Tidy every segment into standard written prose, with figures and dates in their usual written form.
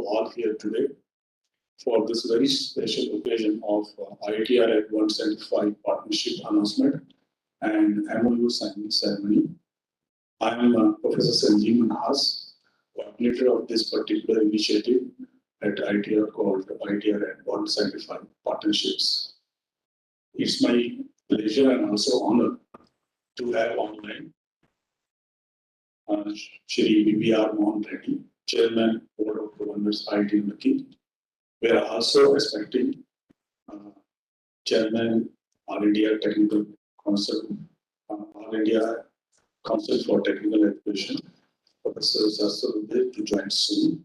all here today for this very special occasion of IITR at 175 partnership announcement and MOU signing ceremony. I am Professor Sanjeev Manhas, coordinator of this particular initiative at IITR called IITR at 175 Partnerships. It's my pleasure and also honor to have online Shri BBR Mohan Reddy, Chairman, Board of Governors, IIT Roorkee. We are also expecting Chairman, All India Technical Council, All India Council for Technical Education, Professor Sastra to join soon.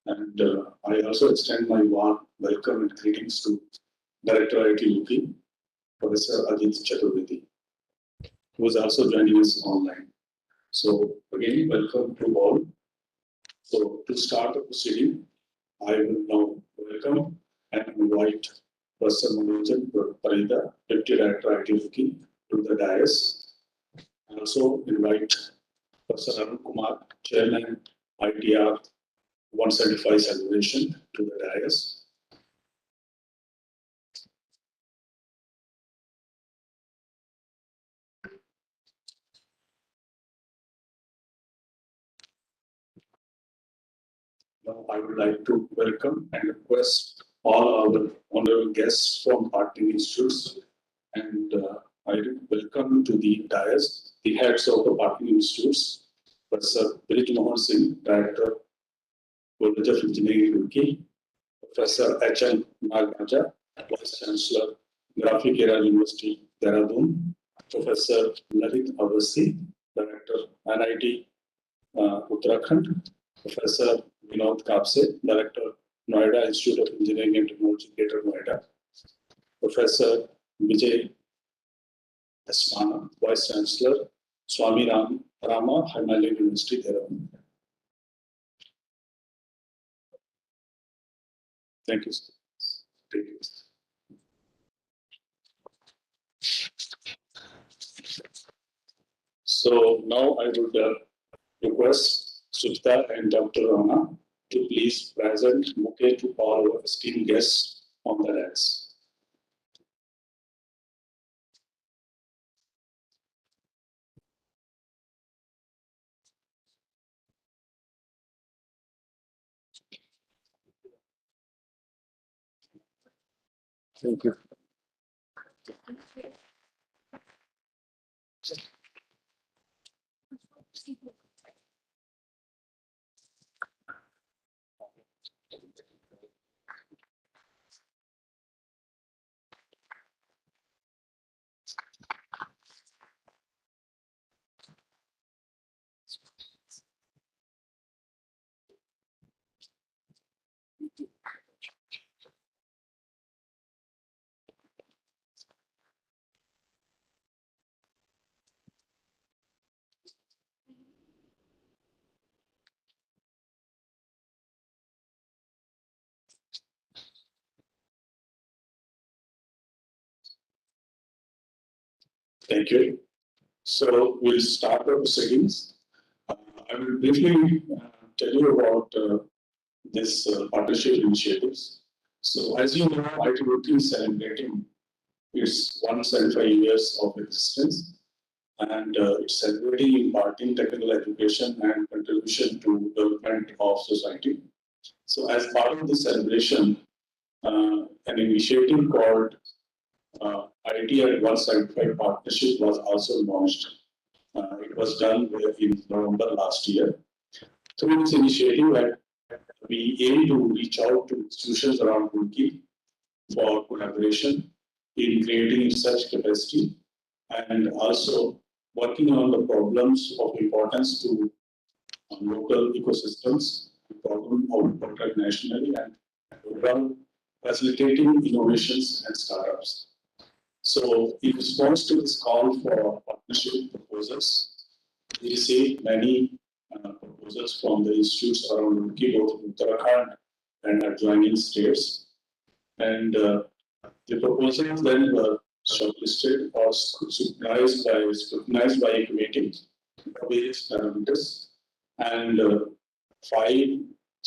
And I also extend my warm welcome and greetings to Director IIT Roorkee, Professor Ajit Chaturvedi, who is also joining us online. So again, welcome to all. So to start the proceeding, I will now welcome and invite Professor Manojan Parida, Deputy Director IIT Roorkee, to the dais. I also invite Professor Arun Kumar, Chairman IITR 175 celebration, to the dais. Now I would like to welcome and request all our honorable guests from partnering institutes, and I welcome to the dais the heads of the partnering institutes, Professor Brij Mohan Singh, Director, College of Engineering, Roorkee, Professor H.N. Nagaraja, Vice Chancellor, Graphic Era University, Dehradun, Professor Lalit Awasthi, Director, NIT Uttarakhand, Professor Vinod Kapse, Director, Noida Institute of Engineering and Technology, Greater Noida, Professor Vijay Asmana, Vice Chancellor, Swami Rama, Himalayan University, Dehradun. Thank you. Thank you. So now I would request Sujita and Dr. Rana to please present bouquet to all our esteemed guests on the dais. Thank you. Thank you. So we'll start the proceedings. I will briefly tell you about this partnership initiatives. So as you know, IIT Roorkee is celebrating its 175 years of existence, and it's celebrating imparting technical education and contribution to development of society. So as part of this celebration, an initiative called IITR 175 Partnership was also launched. It was done in November last year. Through this initiative, we aim to reach out to institutions around Roorkee for collaboration in creating research capacity and also working on the problems of importance to local ecosystems, problem of importance nationally, and overall facilitating innovations and startups. So, in response to this call for partnership proposals, we received many proposals from the institutes around Roorkee, both in Uttarakhand and adjoining states. And the proposals then were shortlisted or scrutinized by a committee for various parameters, and 5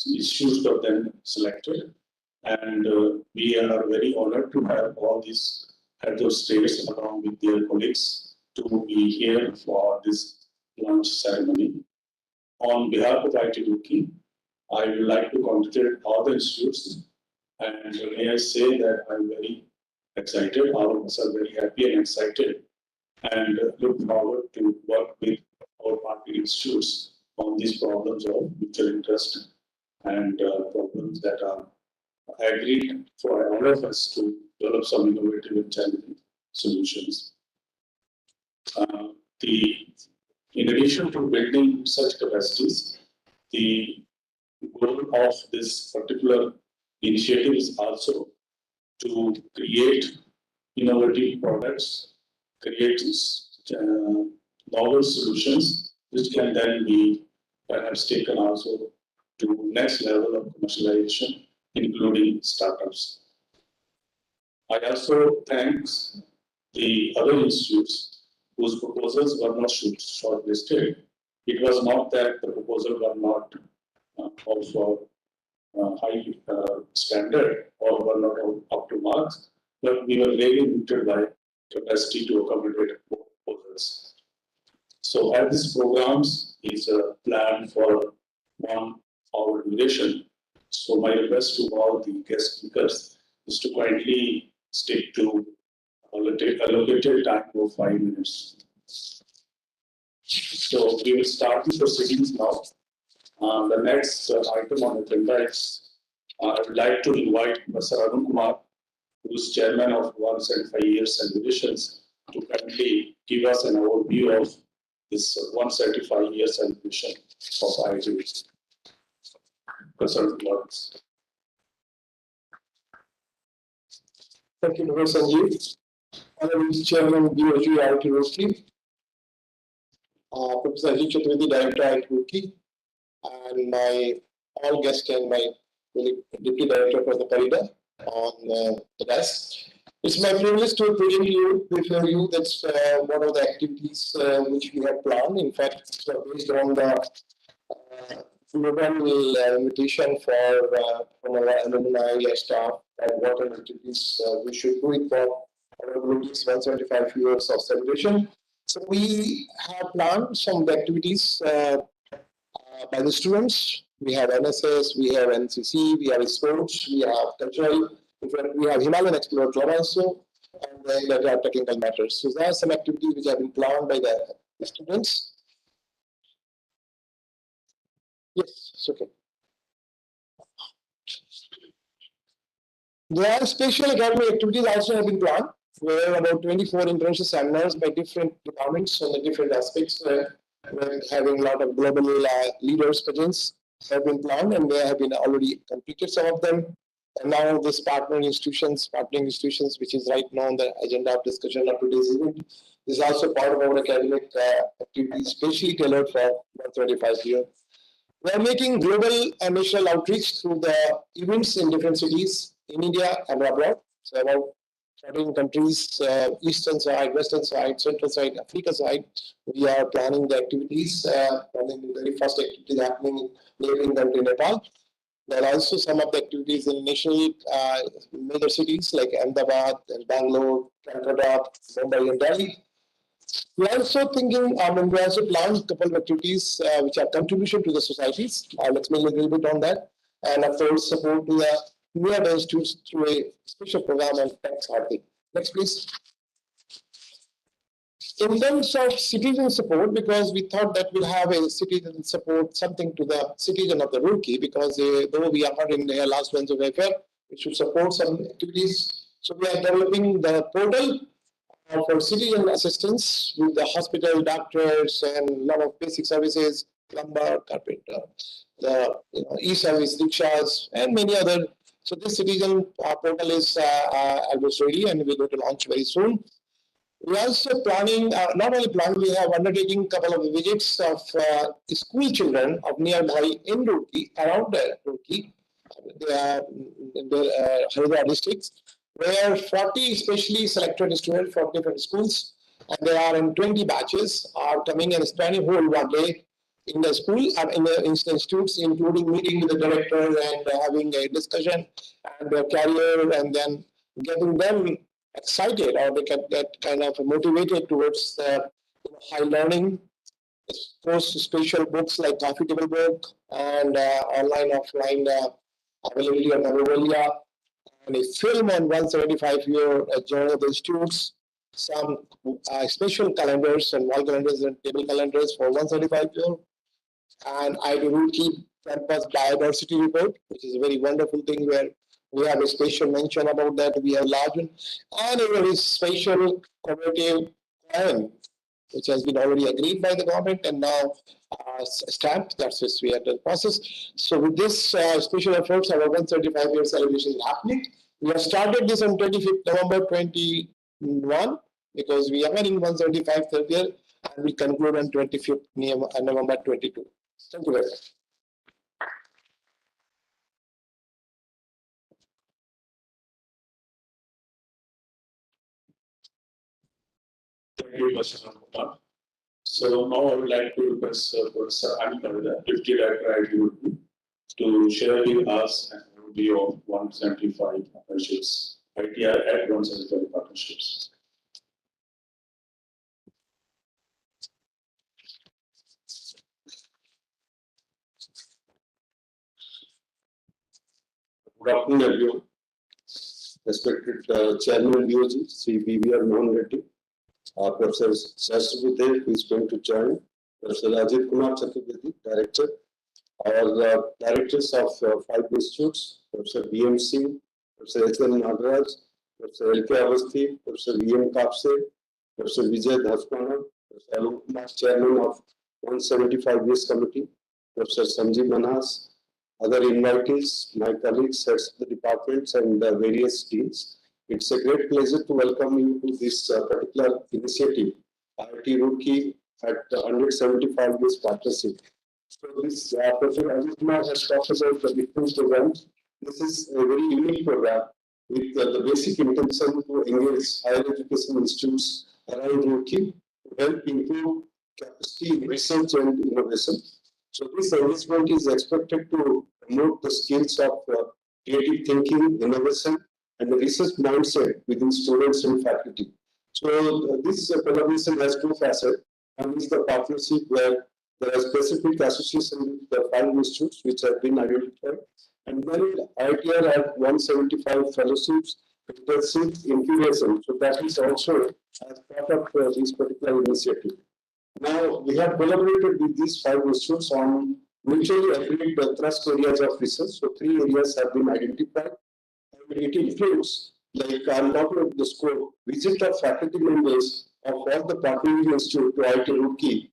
institutes were then selected. And we are very honored to have all these heads of states along with their colleagues to be here for this launch ceremony. On behalf of IIT Roorkee, I would like to congratulate all the institutes, and may I say that I'm very excited. All of us are very happy and excited, and look forward to work with our partner institutes on these problems of mutual interest and problems that are agreed for all of us to develop some innovative and challenging solutions. In addition to building such capacities, the goal of this particular initiative is also to create innovative products, create novel solutions, which can then be perhaps taken also to next level of commercialization, including startups. I also thank the other institutes whose proposals were not shortlisted. It was not that the proposals were not of high standard or were not up to marks, but we were really limited by capacity to accommodate proposals. So, as this programs is planned for 1 hour duration, so my request to all the guest speakers is to kindly stick to allocated time of 5 minutes. So we will start the proceedings now. The next item on the agenda is I would like to invite Mr. Arun Kumar, who is chairman of 175 years and divisions, to kindly give us an overview of this 175 years and division of IIT. Thank you, Professor Sanjeev. Honorable Chairman, BOG, IIT Roorkee, Professor Ajit Chaturvedi, Director, IIT Roorkee, and my all guests and my Deputy Director for the Parida on the desk. It's my privilege to present you before you that's one of the activities which we have planned. In fact, it's based on the global invitation from our alumni staff and what are activities we should do it for our Roorkee's 175 years of celebration. So we have planned some activities by the students. We have NSS, we have NCC, we have sports, we have cultural. In fact, we have Himalayan Explorer Club also, and then there are technical matters. So there are some activities which have been planned by the students. Yes, it's okay. There are special academic activities also have been planned, where about 24 international seminars by different departments on the different aspects, having a lot of global leaders presence have been planned, and they have been already completed some of them. And now this partnering institutions, which is right now on the agenda of discussion of today's event, is also part of our academic activities, specially tailored for 125 years. We are making global and national outreach through the events in different cities in India and abroad. So about 14 countries, eastern side, western side, central side, Africa side, we are planning the activities. Planning the very first activity happening in neighboring country Nepal. There are also some of the activities in national major cities like Ahmedabad and Bangalore, Calcutta, Mumbai, and Delhi. We are also thinking, we also planned a couple of activities which are contribution to the societies. Let's make a little bit on that. And of course, support to the nearby institutes through a special program on tax hardening. Next, please. In terms of citizen support, because we thought that we'll have a citizen support, something to the citizen of the Roorkee, because though we are in the last ones of welfare, we should support some activities. So we are developing the portal for citizen assistance with the hospital, doctors, and a lot of basic services, plumber, carpenter, the e-service, rickshaws, and many other. So this citizen portal is almost ready, and we're going to launch very soon. We are also planning, not only planning, we have undertaking a couple of visits of school children of nearby in Roorkee, around Roorkee, in the Haridwar districts, where 40 specially selected students from different schools, and there are in 20 batches are coming and spending whole one day in the school, in the institutes, including meeting with the director and having a discussion and their career, and then getting them excited or they get kind of motivated towards high learning. Post special books like coffee table book and online offline availability of memorabilia, and a film on 175-year journey of the institutes, some special calendars and wall calendars and table calendars for 175-year, and IIT Roorkee campus biodiversity report, which is a very wonderful thing where we have a special mention about that. We have large one, and a very special commemorative plan, which has been already agreed by the government and now stamped. That's just we are the process. So with this special efforts, our 135-year celebration is happening. We have started this on 25th November 21 because we are in 175th year, and we conclude on 25th November 22. Thank you very much. Thank you, Mr. Kumar. So now I would like to request Professor Anil, Deputy Director IIT Roorkee, to share with us an overview of 175 partnerships, ITR at 175 partnerships. Good afternoon, everyone. Respected Chairman BOG, Sri BVR Mohan Reddy, Professor Sastri, who is going to join, Professor Ajit Kumar Chaturvedi, Director, our directors of 5 institutes, Professor BM Singh, Professor H.N. Nagaraj, Professor L.K. Avasthi, Professor V.M. Kapse, Professor Vijay Dhasmana, Professor Alok Kumar, Chairman of 175 Years Committee, Professor Sanjeev Manhas, other invitees, my colleagues, heads of the departments and various teams. It's a great pleasure to welcome you to this particular initiative, IIT Roorkee at 175 Years Partnership. So this Professor Ajit Kumar has talked about the different programs. This is a very unique program with the basic intention to engage higher education institutes around Roorkee to help improve capacity in research and innovation. So this engagement is expected to promote the skills of creative thinking, innovation, and the research mindset within students and faculty. So this collaboration has 2 facets. One is the partnership where there are specific association with the 5 institutes which have been identified, and then ITR had 175 fellowships, internships, incubation. So that is also as part of this particular initiative. Now, we have collaborated with these 5 institutes on mutually agreed thrust areas of research. So 3 areas have been identified. And it includes, like I'm talking about the scope, visit of faculty members of all the partnering institute to IIT Roorkee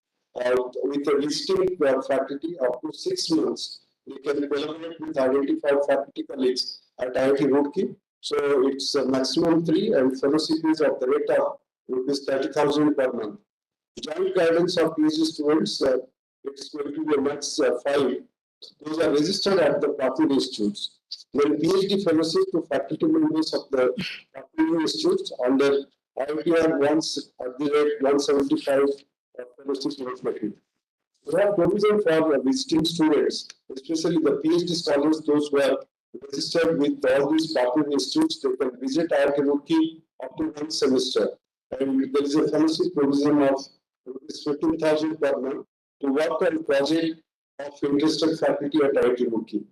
with a visiting faculty up to 6 months. We can collaborate with identified faculty colleagues at IIT Roorkee. So it's a maximum 3, and fellowship is at the rate of ₹30,000 per month. Joint guidance of PhD students, it's going to be a max 5. Those are registered at the partner institutes. Then PhD fellowship to faculty members of the partner institutes under IPR once at the rate 175 fellowship respectively. We have provision for visiting students, especially the PhD scholars, those who are registered with all these partner institutes. They can visit IIT Roorkee up to 1 semester. And there is a fellowship provision of ₹15,000 per month to work on project of interested faculty at IIT Roorkee.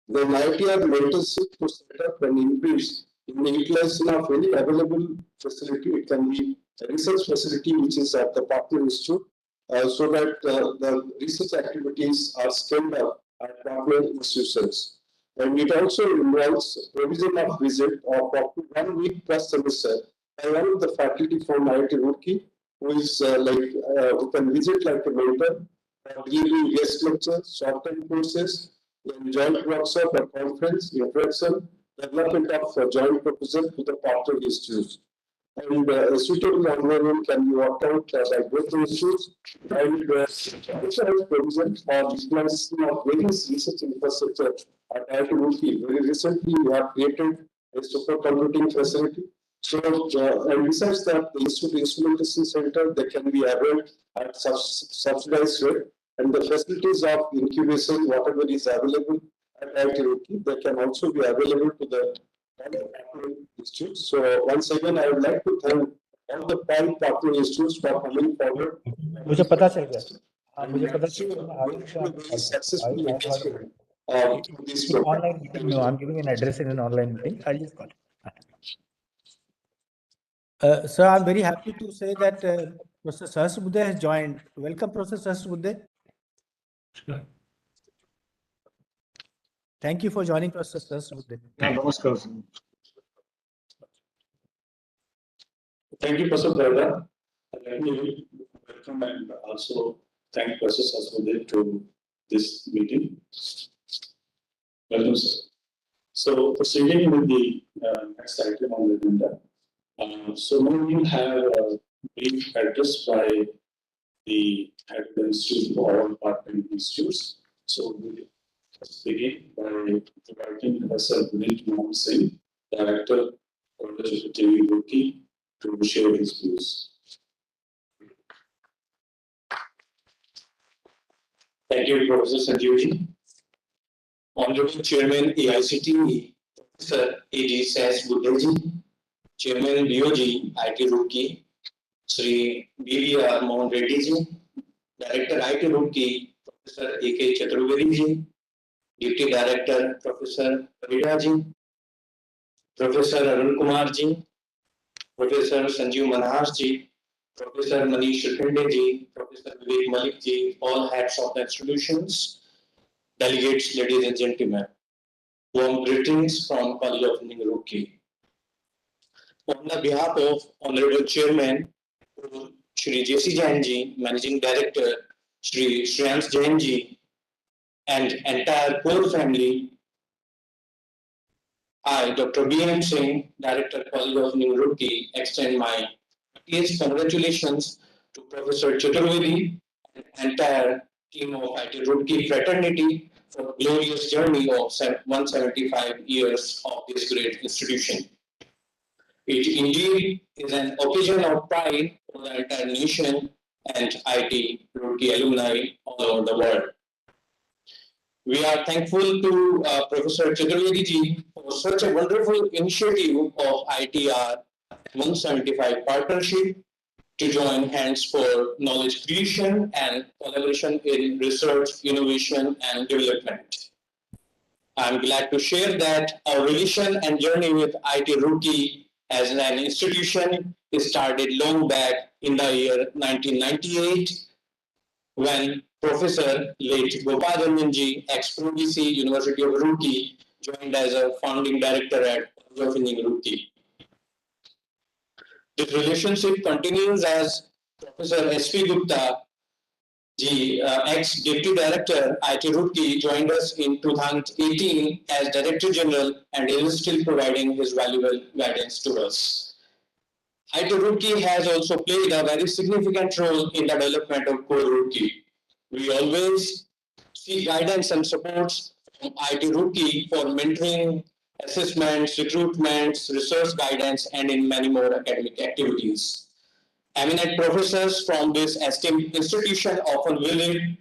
Then ITR mentorship to set up and increase in the utilization of any available facility. It can be a research facility which is at the partner institute, so that the research activities are scaled up at partner institutions. And it also involves provision of visit of up to 1 week per semester by one of the faculty from IIT Roorkee, who is who can visit like a mentor, giving guest lectures, short-term courses, then joint workshop or conference, interaction, development of joint proposal to the partner institutes. And a suitable environment can be worked out by both the institutes, and also has provision for utilization of various research infrastructure at IIT Roorkee. Very recently, we have created a supercomputing facility. So, and besides that, the Institute Instrumentation Center, they can be added at subsidized rate. And the facilities of incubation, whatever is available at IIT Roorkee, they can also be available to the all the partner institutes. So once again, I would like to thank all the five partner institutes for coming forward. मुझे पता चल गया हाँ मुझे पता चल Sure, गया we have a very successful I engagement to this in program. online meeting no I'm giving an address in an online meeting I'll just call sir I'm very happy to say that Professor Sahasrabudhe has joined. Welcome Professor Sahasrabudhe. Thank you for joining Professor Sahasrabudhe. Namaskar. Thank you, Professor Brother. Let me welcome and also thank Professor Saswade to this meeting. Welcome, sir. So, proceeding with the next item on the agenda. So, now we have a brief address by the head of the Institute for all partner institutes. So, we first begin by inviting Professor Vineet Mohan Singh, Director, College of IIT Roorkee, to share his views. Thank you, Professor Sanjeevji. Honorable Chairman AICTE, Professor A.D. Sahasrabudhe, Chairman BOG IIT Roorkee, Sri B.V.R. Mohan Reddy ji, Director IIT Roorkee, Professor A.K. Chaturvedi ji, Deputy Director Professor Parida ji, Professor Arun Kumar ji, Professor Sanjeev Manhas ji, Professor Manish Shrikhande ji, Professor Vivek Malik ji, all heads of the institutions, delegates, ladies and gentlemen. Warm greetings from College of IIT Roorkee. On the behalf of Honorable Chairman Shri J.C. Jain ji, Managing Director Shri Shreyans Jain ji, and entire core family, I, Dr. B.M. Singh, Director College of IIT Roorkee, extend my heartiest congratulations to Professor Chaturvedi and entire team of IIT Roorkee fraternity for glorious journey of 175 years of this great institution. It indeed is an occasion of pride for the entire nation and IIT Roorkee alumni all over the world. We are thankful to Professor Chaturvedi ji for such a wonderful initiative of ITR 175 partnership to join hands for knowledge creation and collaboration in research, innovation, and development. I'm glad to share that our relation and journey with IIT Roorkee as an institution started long back in the year 1998 when Professor late Gopal Ranjan ji, ex-ProVC University of Roorkee, joined as a founding director at College of Engineering Roorkee. This relationship continues as Professor S.P. Gupta ji, ex-deputy director IIT Roorkee, joined us in 2018 as Director General and is still providing his valuable guidance to us. IIT Roorkee has also played a very significant role in the development of core Roorkee. We always seek guidance and supports from IIT Roorkee for mentoring, assessments, recruitments, research guidance, and in many more academic activities. Eminent professors from this esteemed institution often visit and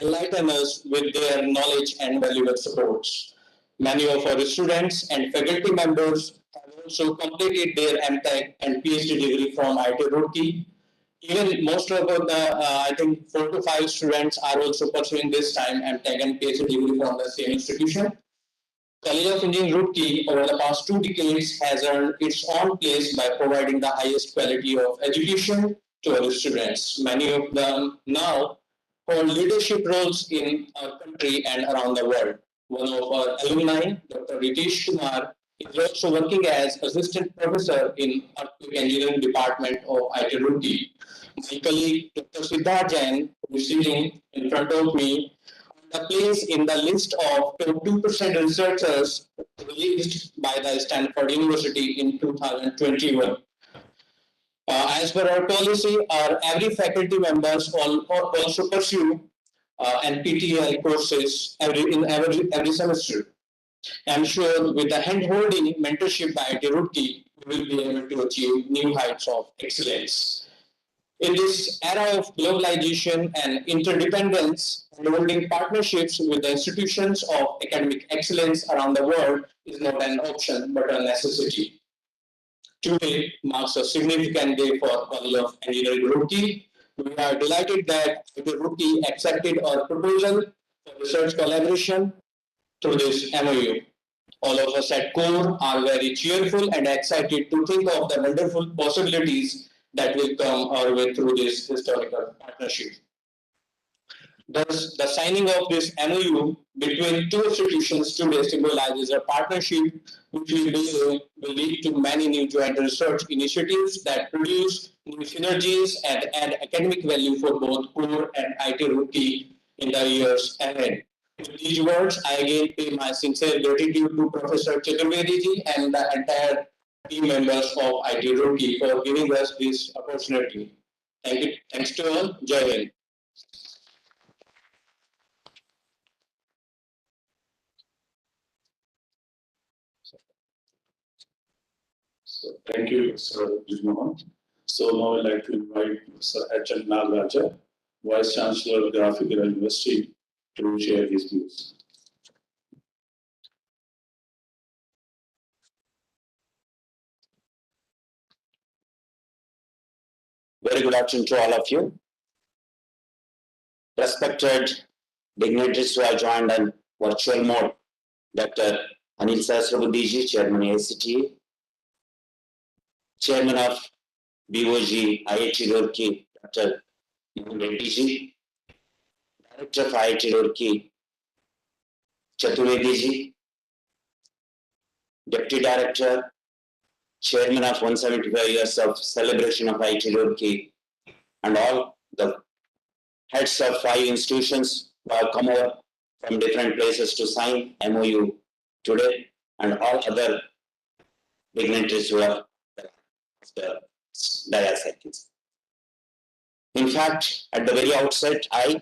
enlighten us with their knowledge and valuable supports. Many of our students and faculty members have also completed their MTech and PhD degree from IIT Roorkee. Even most of the, I think 4 to 5 students are also pursuing this time MTech and PhD degree from the same institution. College of Engineering Roorkee over the past 2 decades has earned its own place by providing the highest quality of education to our students. Many of them now hold leadership roles in our country and around the world. One of our alumni, Dr. Ritesh Kumar, is also working as assistant professor in Earthquake Engineering Department of IIT Roorkee. My colleague, Dr. Siddharth Jain, who is sitting in front of me, the place in the list of 2% researchers released by the Stanford University in 2021. As per our policy, our every faculty members also pursue NPTEL courses every semester. I'm sure with the hand-holding mentorship by IIT Roorkee, we will be able to achieve new heights of excellence. In this era of globalization and interdependence, building partnerships with the institutions of academic excellence around the world is not an option but a necessity. Today marks a significant day for College of Engineering Roorkee. We are delighted that IIT Roorkee accepted our proposal for research collaboration through this MOU. All of us at CORE are very cheerful and excited to think of the wonderful possibilities that will come our way through this historical partnership. Thus, the signing of this MOU between two institutions today symbolizes a partnership which we believe will lead to many new joint research initiatives that produce new synergies and add academic value for both CORE and IIT Roorkee in the years ahead. With these words, I again pay my sincere gratitude to Professor Chaturvedi and the entire team members of IIT Roorkee for giving us this opportunity. Thank you. Thanks to all. Jai Hind. So thank you, Sir Vijmohan. So now I'd like to invite Sir H.N. Nagaraja, Vice Chancellor of the African University, to share his views. Very good afternoon to all of you. Respected dignitaries who have joined on virtual mode, Dr. Anil Sahasrabudhe, Chairman ACTA, Chairman of BOG IIT Roorkee, Dr. Reddy, Director of IIT Roorkee, Chaturvedi, Deputy Director, Chairman of 175 years of celebration of IIT Roorkee, and all the heads of 5 institutions who have come over from different places to sign MOU today, and all other dignitaries who are the dais. In fact, at the very outset, I,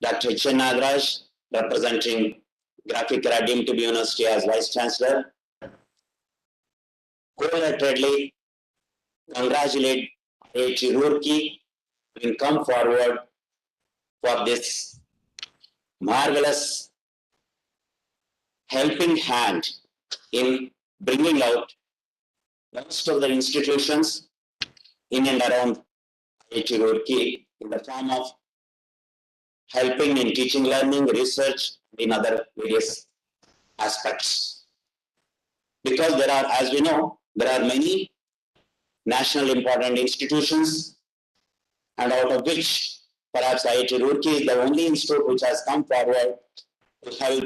Dr. H.N. Nagaraj, representing Graphic Era deemed to be University as Vice Chancellor, wholeheartedly congratulate IIT Roorkee and come forward for this marvelous helping hand in bringing out most of the institutions in and around IIT Roorkee in the form of helping in teaching, learning, research, in other various aspects. Because there are, as we know, there are many national important institutions, and out of which perhaps IIT Roorkee is the only institute which has come forward to help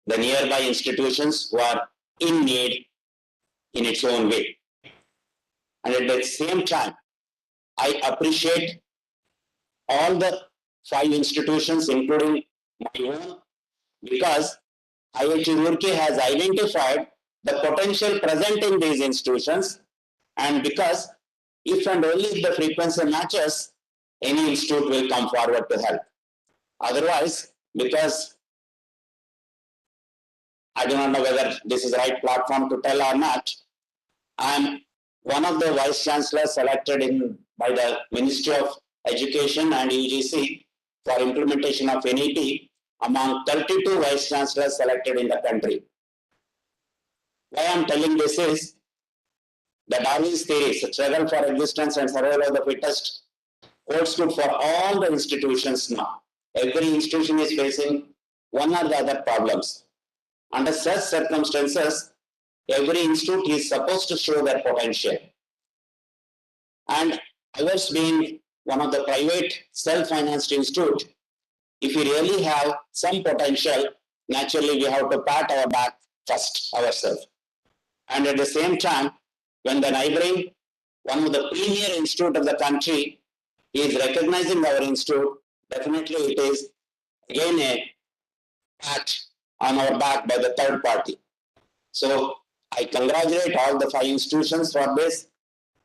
the nearby institutions who are in need in its own way. And at the same time, I appreciate all the 5 institutions, including my own, because IIT Roorkee has identified the potential present in these institutions, and because if and only if the frequency matches, any institute will come forward to help. Otherwise, because I do not know whether this is the right platform to tell or not, I am one of the Vice Chancellors selected by the Ministry of Education and UGC for implementation of NEP among 32 Vice Chancellors selected in the country. Why I am telling this is, the Darwin's theory, struggle for existence and survival of the fittest, holds good for all the institutions now. Every institution is facing one or the other problems. Under such circumstances, every institute is supposed to show their potential. And ours being one of the private self-financed institute, if we really have some potential, naturally we have to pat our back first ourselves. And at the same time, when the neighboring, one of the premier institute of the country is recognizing our institute, definitely it is again a pat on our back by the third party. So I congratulate all the 5 institutions for this,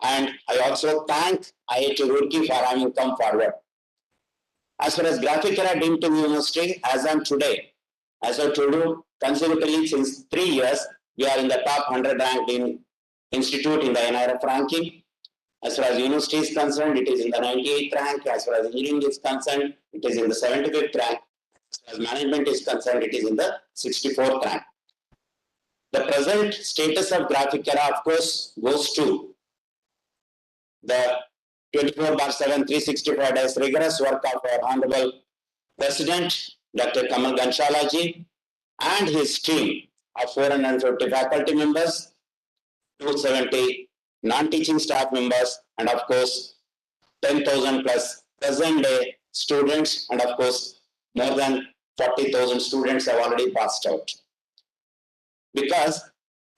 and I also thank IIT Roorkee for having come forward. As far as Graphic Era deemed to be University, as on today, as I told you, consecutively since 3 years, we are in the top 100 ranked institute in the NIRF ranking. As far as university is concerned, it is in the 98th rank. As far as engineering is concerned, it is in the 75th rank. As far as management is concerned, it is in the 64th rank. The present status of graphic era, of course, goes to the 24/7, 365 days rigorous work of our Honorable President, Dr. Kamal Ganshalaji, and his team of 450 faculty members, 270 non-teaching staff members, and of course, 10,000 plus present day students, and of course, more than 40,000 students have already passed out. Because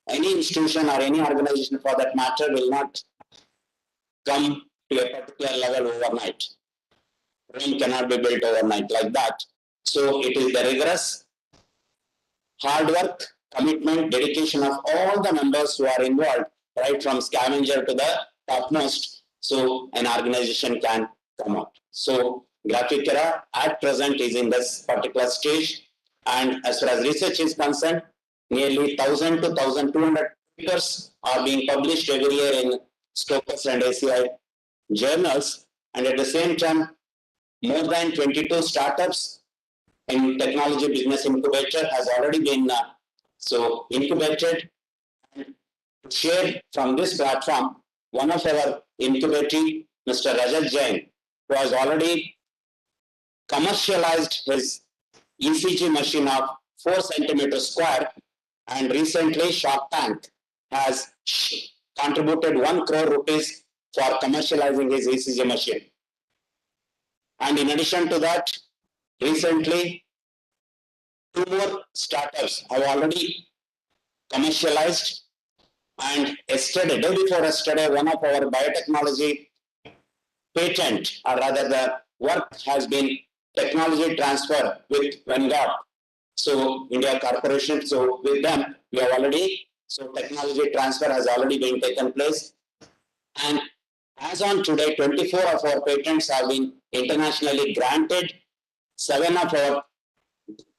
any institution or any organization for that matter will not come to a particular level overnight. Rome cannot be built overnight like that. So it is the rigorous hard work, commitment, dedication of all the members who are involved, right from scavenger to the topmost, so an organization can come out. So graphic era at present is in this particular stage, and as far as research is concerned, nearly 1,000 to 1,200 papers are being published every year in Scopus and ACI journals, and at the same time, more than 22 startups in technology business incubator has already been incubated. And to share from this platform, one of our incubatee, Mr. Rajat Jain, who has already commercialized his ECG machine of 4 centimeters square, and recently Shark Tank has contributed 1 crore rupees for commercializing his ECG machine. And in addition to that, recently 2 more startups have already commercialized, and yesterday, day before yesterday, one of our biotechnology patent, or rather the work has been technology transfer with Vanguard, so India Corporation. So with them, we have already, so technology transfer has already been taken place. And as on today, 24 of our patents have been internationally granted. 7 of our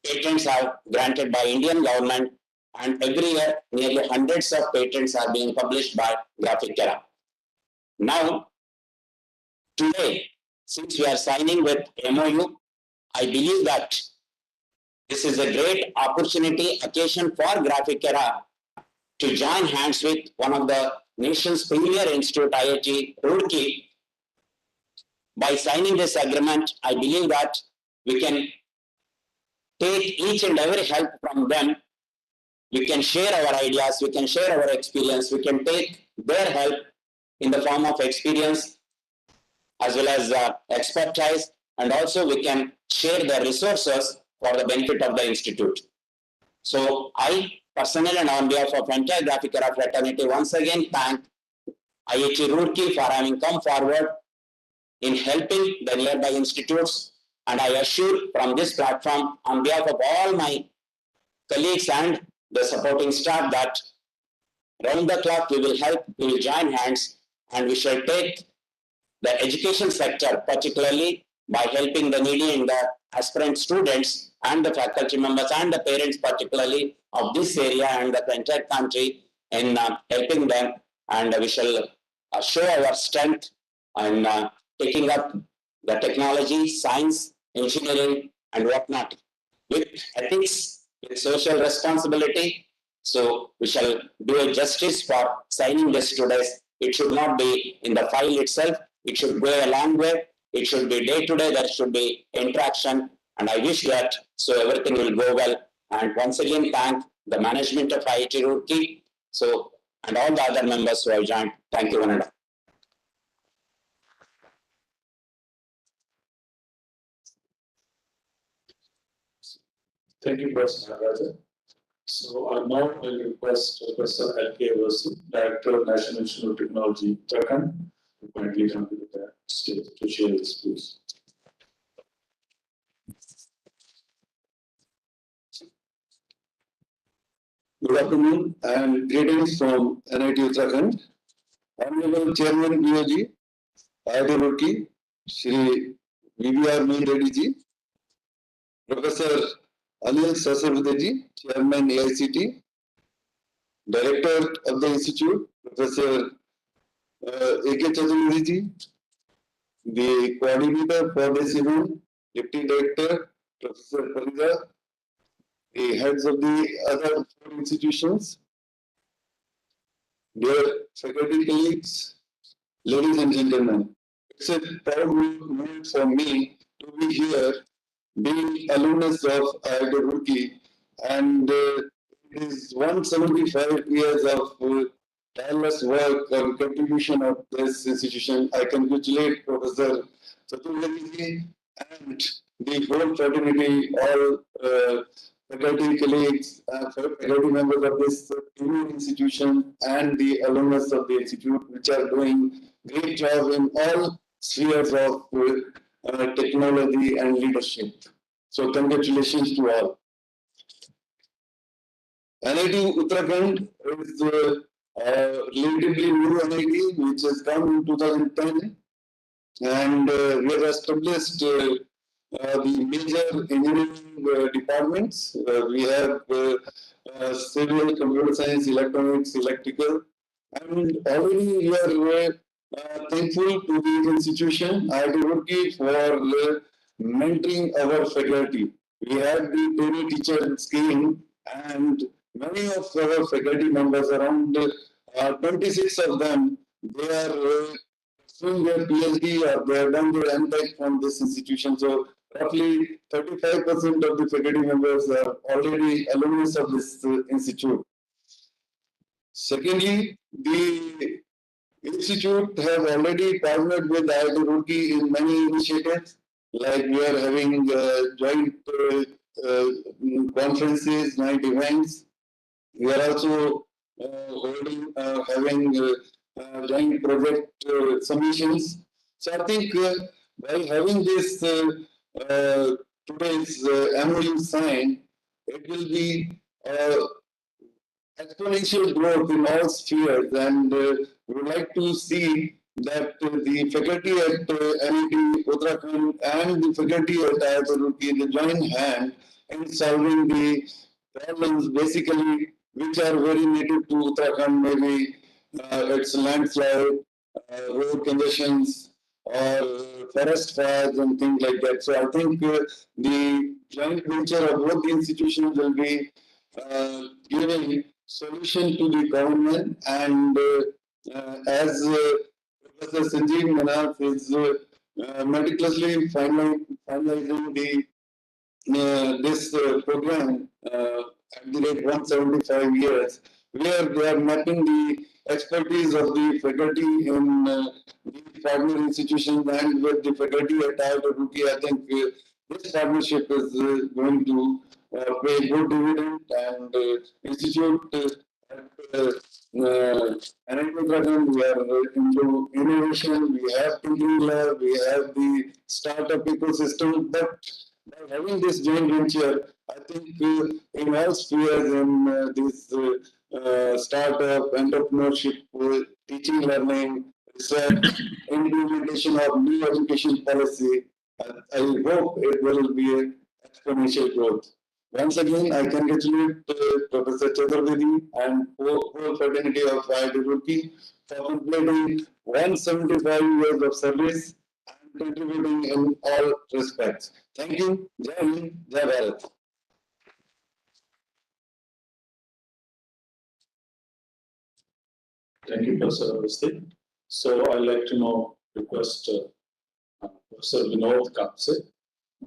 patents are granted by Indian government, and every year nearly hundreds of patents are being published by Graphic Era. Now, today, since we are signing with MOU, I believe that this is a great opportunity, occasion for Graphic Era to join hands with one of the nation's premier institute, IIT Roorkee. By signing this agreement, I believe that we can take each and every help from them. We can share our ideas, we can share our experience, we can take their help in the form of experience as well as expertise, and also we can share the resources for the benefit of the institute. So I personally and on behalf of entire Graphic Era fraternity once again thank IIT Roorkee for having come forward in helping the nearby institutes, and I assure from this platform on behalf of all my colleagues and the supporting staff that round the clock we will help, we will join hands, and we shall take the education sector, particularly by helping the needy and the aspirant students and the faculty members and the parents particularly of this area and the entire country in helping them, and we shall show our strength in taking up the technology, science, engineering, and whatnot with ethics, with social responsibility. So we shall do a justice for signing this today. It should not be in the file itself. It should go a long way. It should be day to day. There should be interaction. And I wish that so everything will go well. And once again, thank the management of IIT Roorkee. So, and all the other members who have joined. Thank you, Vanada. Thank you, Professor Nagarajan. So now I will request Professor L.K. Versi, Director of National Institute of Technology, Uttarakhand, to kindly come to the stage to share his views. Good afternoon and greetings from NIT Uttarakhand. Honorable Chairman BOG, IIT Roorkee, Shri VVR Mohan Reddy ji, Professor Anil Sahasrabudhe ji, Chairman AICT, Director of the Institute, Professor A.K. Chaturvedi, the coordinator for this event, Deputy Director, Professor Parida, the heads of the other four institutions, dear faculty colleagues, ladies and gentlemen. It's a proud moment for me to be here, being alumnus of IIT Roorkee, and it is 175 years of tireless work and contribution of this institution. I congratulate Professor Chaturvedi and the whole fraternity, all faculty colleagues, faculty members of this institution, and the alumnus of the institute, which are doing great job in all spheres of technology and leadership. So congratulations to all. NIT Uttarakhand is relatively new NIT, which has come in 2010, and we have established the major engineering departments. We have civil, computer science, electronics, electrical, and already we are thankful to the institution, IIT Roorkee, for mentoring our faculty. We have the trainee teacher scheme, and many of our faculty members, around 26 of them, they are pursuing their PhD or they have done their MTech from this institution. So roughly 35% of the faculty members are already alumnus of this institute. Secondly, the institute has already partnered with IIT Roorkee in many initiatives, like we are having joint conferences, night events. We are also having joint project submissions. So I think by having this today's MOU signed, it will be exponential growth in all spheres, and we would like to see that the faculty at NIT Uttarakhand and the faculty at IIT Roorkee, they join hand in solving the problems basically which are very native to Uttarakhand, maybe it's landslide, road conditions, or forest fires and things like that. So I think the joint venture of both the institutions will be giving solution to the government, and as Professor Sanjeev Manath is meticulously finalizing the this program at the rate 175 years, where they are mapping the expertise of the faculty in the partner institutions and with the faculty at IIT Roorkee. I think this partnership is going to pay good dividend, and institute NIT Uttarakhand, we are into innovation, we have thinking lab, we have the startup ecosystem, but by having this joint venture, I think in all spheres, in this startup, entrepreneurship, teaching, learning, research, implementation of new education policy, I hope it will be an exponential growth. Once again, I congratulate Professor Chaturvedi and whole fraternity of IIT Roorkee for completing 175 years of service and contributing in all respects. Thank you. Jai Hind, Jai Bharat. Thank you, Professor Awasthi. So I'd like to now request Professor Vinod Kapse,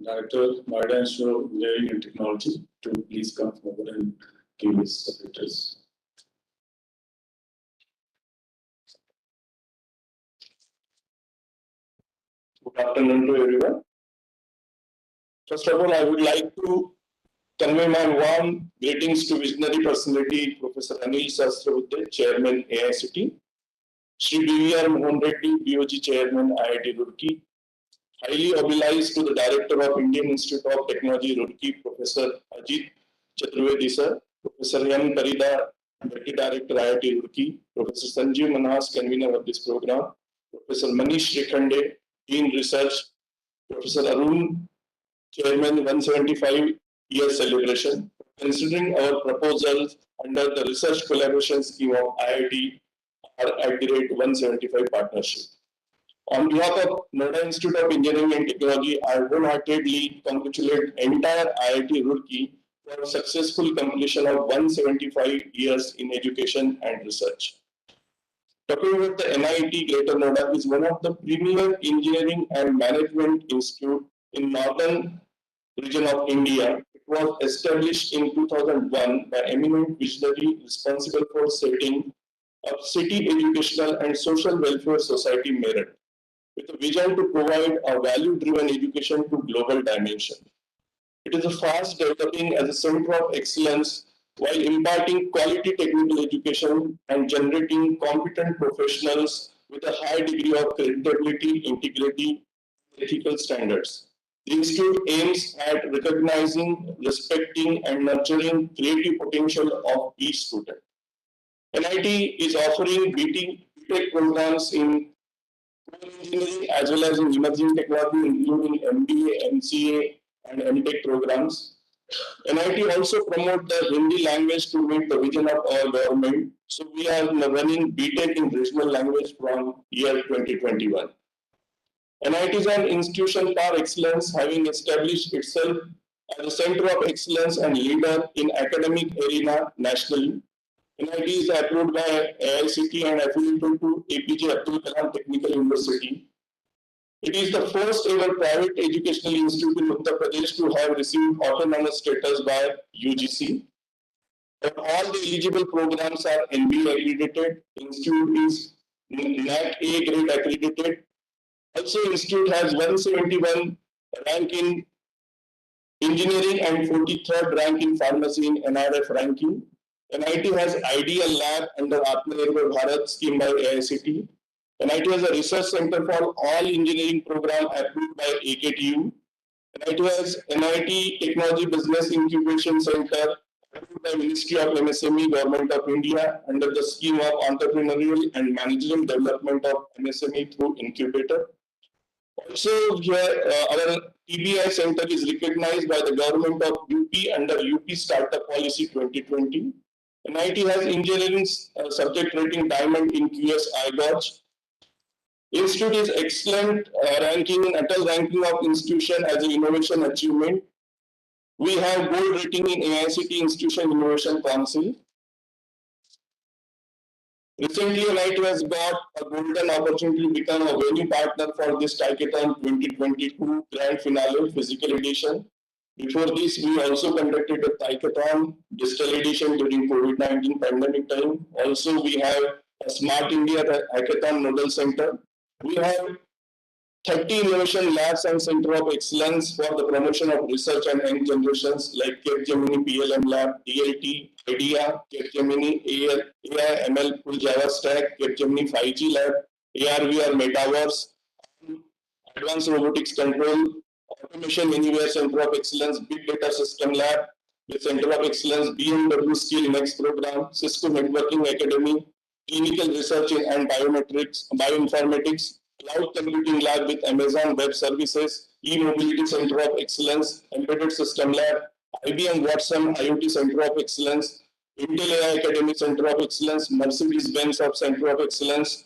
Director, Noida Institute of Engineering and Technology, to please come forward and give his address. Good afternoon to everyone. First of all, I would like to convey my warm greetings to visionary personality Professor Anil Sahasrabudhe, Chairman AICT, Shri B.V.R. Mohan Reddy, BOG Chairman IIT Roorkee, highly obliged to the Director of Indian Institute of Technology Roorkee, Professor Ajit Chaturvedi sir, Professor M. Parida, Deputy Director IIT Roorkee, Professor Sanjeev Manas, convener of this program, Professor Manish Rekhande, Dean Research, Professor Arun, Chairman 175 year celebration. Considering our proposals under the research collaboration scheme of IIT r@175 partnership. On behalf of Noida Institute of Engineering and Technology, I wholeheartedly congratulate entire IIT Roorkee for successful completion of 175 years in education and research. Talking about the NIT Greater Noida is one of the premier engineering and management institute in northern region of India. It was established in 2001 by eminent visionary responsible for setting up city educational and social welfare society merit, with a vision to provide a value-driven education to global dimension. It is fast developing as a center of excellence while imparting quality technical education and generating competent professionals with a high degree of credibility, integrity, and ethical standards. The institute aims at recognizing, respecting, and nurturing creative potential of each student. NIT is offering BTech programs in engineering as well as in emerging technology, including MBA, MCA, and MTech programs. NIT also promote the Hindi language to meet the vision of our government. So we are running BTech in regional language from year 2021. NIT is an institution par excellence, having established itself as a center of excellence and leader in academic arena nationally. NIT is approved by AICT and affiliated to APJ Abdul Kalam Technical University. It is the first ever private educational institute in Uttar Pradesh to have received autonomous status by UGC. And all the eligible programs are NBA accredited. Institute is NAC A grade accredited. Also, Institute has 171 rank in engineering and 43rd rank in pharmacy in NRF ranking. NIT has Ideal Lab under Atmanirbhar Bharat scheme by AICT. NIT has a research center for all engineering program approved by AKTU. NIT has NIT Technology Business Incubation Center approved by Ministry of MSME, Government of India under the scheme of entrepreneurial and managerial development of MSME through incubator. Also, here our TBI center is recognized by the government of UP under UP Startup Policy 2020. NIT has engineering subject rating diamond in QS iGotch. Institute is excellent ranking in Atal ranking of institution as an innovation achievement. We have gold rating in AICT Institution Innovation Council. Recently, NIT has got a golden opportunity to become a venue partner for this Hackathon 2022 Grand Finale Physical Edition. Before this, we also conducted a Hackathon Digital Edition during COVID-19 pandemic time. Also, we have a Smart India Hackathon Nodal Center. We have 30 innovation labs and center of excellence for the promotion of research and young generations like Capgemini PLM Lab, DLT, IDEA, Capgemini AI ML Full Java Stack, Capgemini 5G Lab, AR/VR Metaverse, Advanced Robotics Control, Automation Anywhere Center of Excellence, Big Data System Lab, with Center of Excellence, BMW Skill Next Program, Cisco Networking Academy, Clinical Research and Bioinformatics, Cloud Computing Lab with Amazon Web Services, E-Mobility Center of Excellence, Embedded System Lab, IBM Watson IoT Center of Excellence, Intel AI Academy Center of Excellence, Mercedes-Benz of Center of Excellence,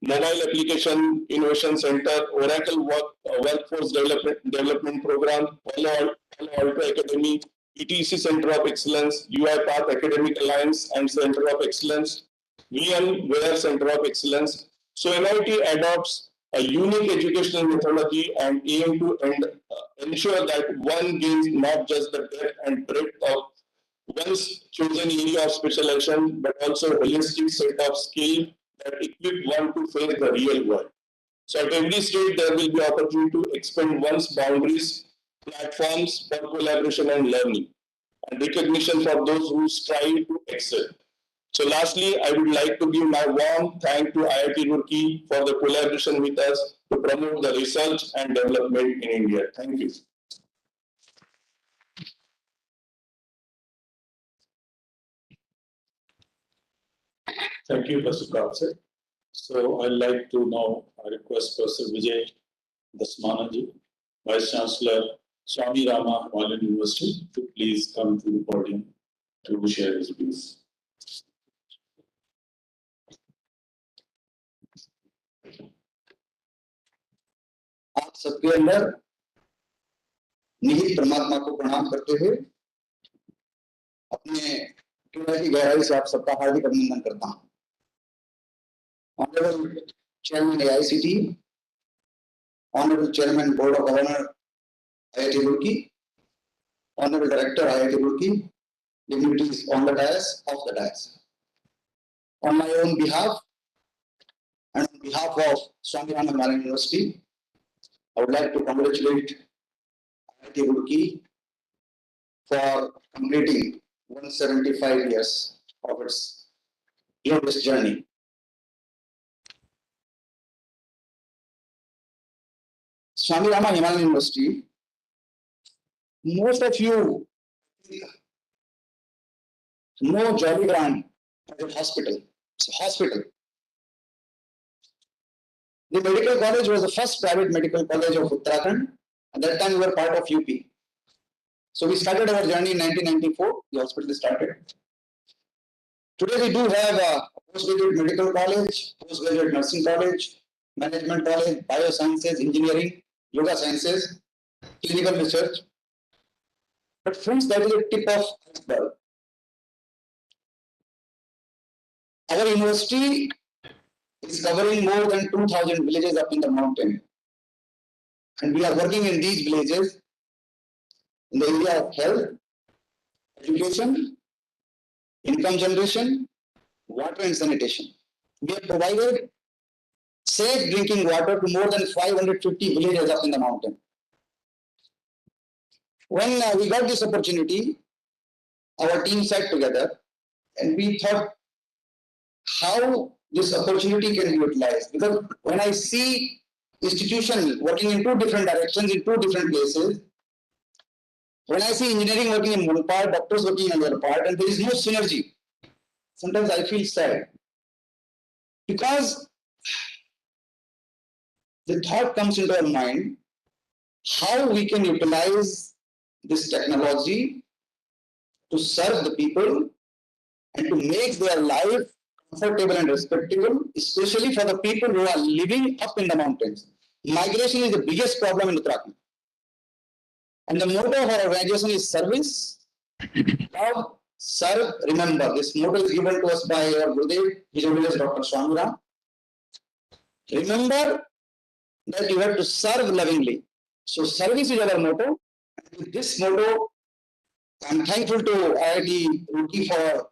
Mobile Application Innovation Center, Oracle Workforce Development Program, Palo Alto Academy, ETC Center of Excellence, UiPath Academic Alliance and Center of Excellence, VMware Center of Excellence. So NIT adopts a unique educational methodology and aim to ensure that one gains not just the depth and breadth of one's chosen area of specialization, but also a holistic set of skills that equip one to face the real world. So at every stage, there will be opportunity to expand one's boundaries, platforms for collaboration and learning, and recognition for those who strive to excel. So lastly, I would like to give my warm thanks to IIT Roorkee for the collaboration with us to promote the research and development in India. Thank you. Thank you, Mr. Kapse. So I'd like to now request Professor Vijay Dasmanaji, Vice Chancellor, Swami Rama Himalayan University, to please come to the podium to share his views. सबके अंदर निहित परमात्मा को प्रणाम करते हुए अपने हृदय की गहराई से आप सबका हार्दिक अभिनंदन करता हूं। Honourable chairman AICT, honourable chairman board of governor IIT Roorkee, honorable director IIT Roorkee, dignitaries on the dais, off the dais. On my own behalf and on behalf of Swami Rama Himalayan University, I would like to congratulate IIT Roorkee for completing 175 years of its glorious journey. Swami Rama Himalayan University, most of you know Jolly Grant as a hospital. It's a hospital. The medical college was the first private medical college of Uttarakhand. At that time, we were part of UP. So we started our journey in 1994. The hospital started. Today, we do have a postgraduate medical college, postgraduate nursing college, management college, biosciences, engineering, yoga sciences, clinical research. But friends, that is the tip of iceberg. Our university is covering more than 2,000 villages up in the mountain. And we are working in these villages in the area of health, education, income generation, water and sanitation. We have provided safe drinking water to more than 550 villages up in the mountain. When we got this opportunity, our team sat together and we thought how this opportunity can be utilized. Because when I see institutions working in two different directions, in two different places, when I see engineering working in one part, doctors working in another part, and there is no synergy, sometimes I feel sad. Because the thought comes into our mind, how we can utilize this technology to serve the people and to make their life comfortable and respectable, especially for the people who are living up in the mountains. Migration is the biggest problem in Uttarakhand. And the motto of our organization is service, love, serve, remember. This motto is given to us by our Gurudev, His Holiness Dr. Swami Ram. Remember that you have to serve lovingly. So service is our motto. And with this motto, I'm thankful to IIT Roorkee for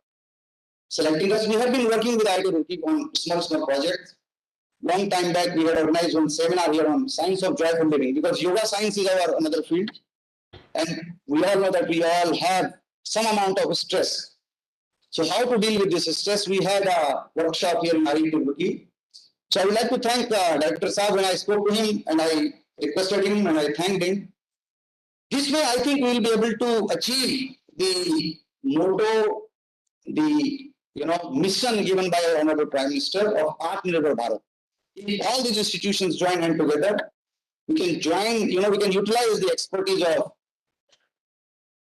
selecting us. We have been working with IIT Roorkee on small projects. Long time back, we had organized one seminar here on science of joyful living, because yoga science is our another field. And we all know that we all have some amount of stress. So how to deal with this stress? We had a workshop here in IIT Roorkee. So I would like to thank Director Saab when I spoke to him and I requested him and I thanked him. This way, I think we will be able to achieve the motto, the mission given by our Honorable Prime Minister of Atmanirbhar Bharat. If all these institutions join hand together, we can join, we can utilize the expertise of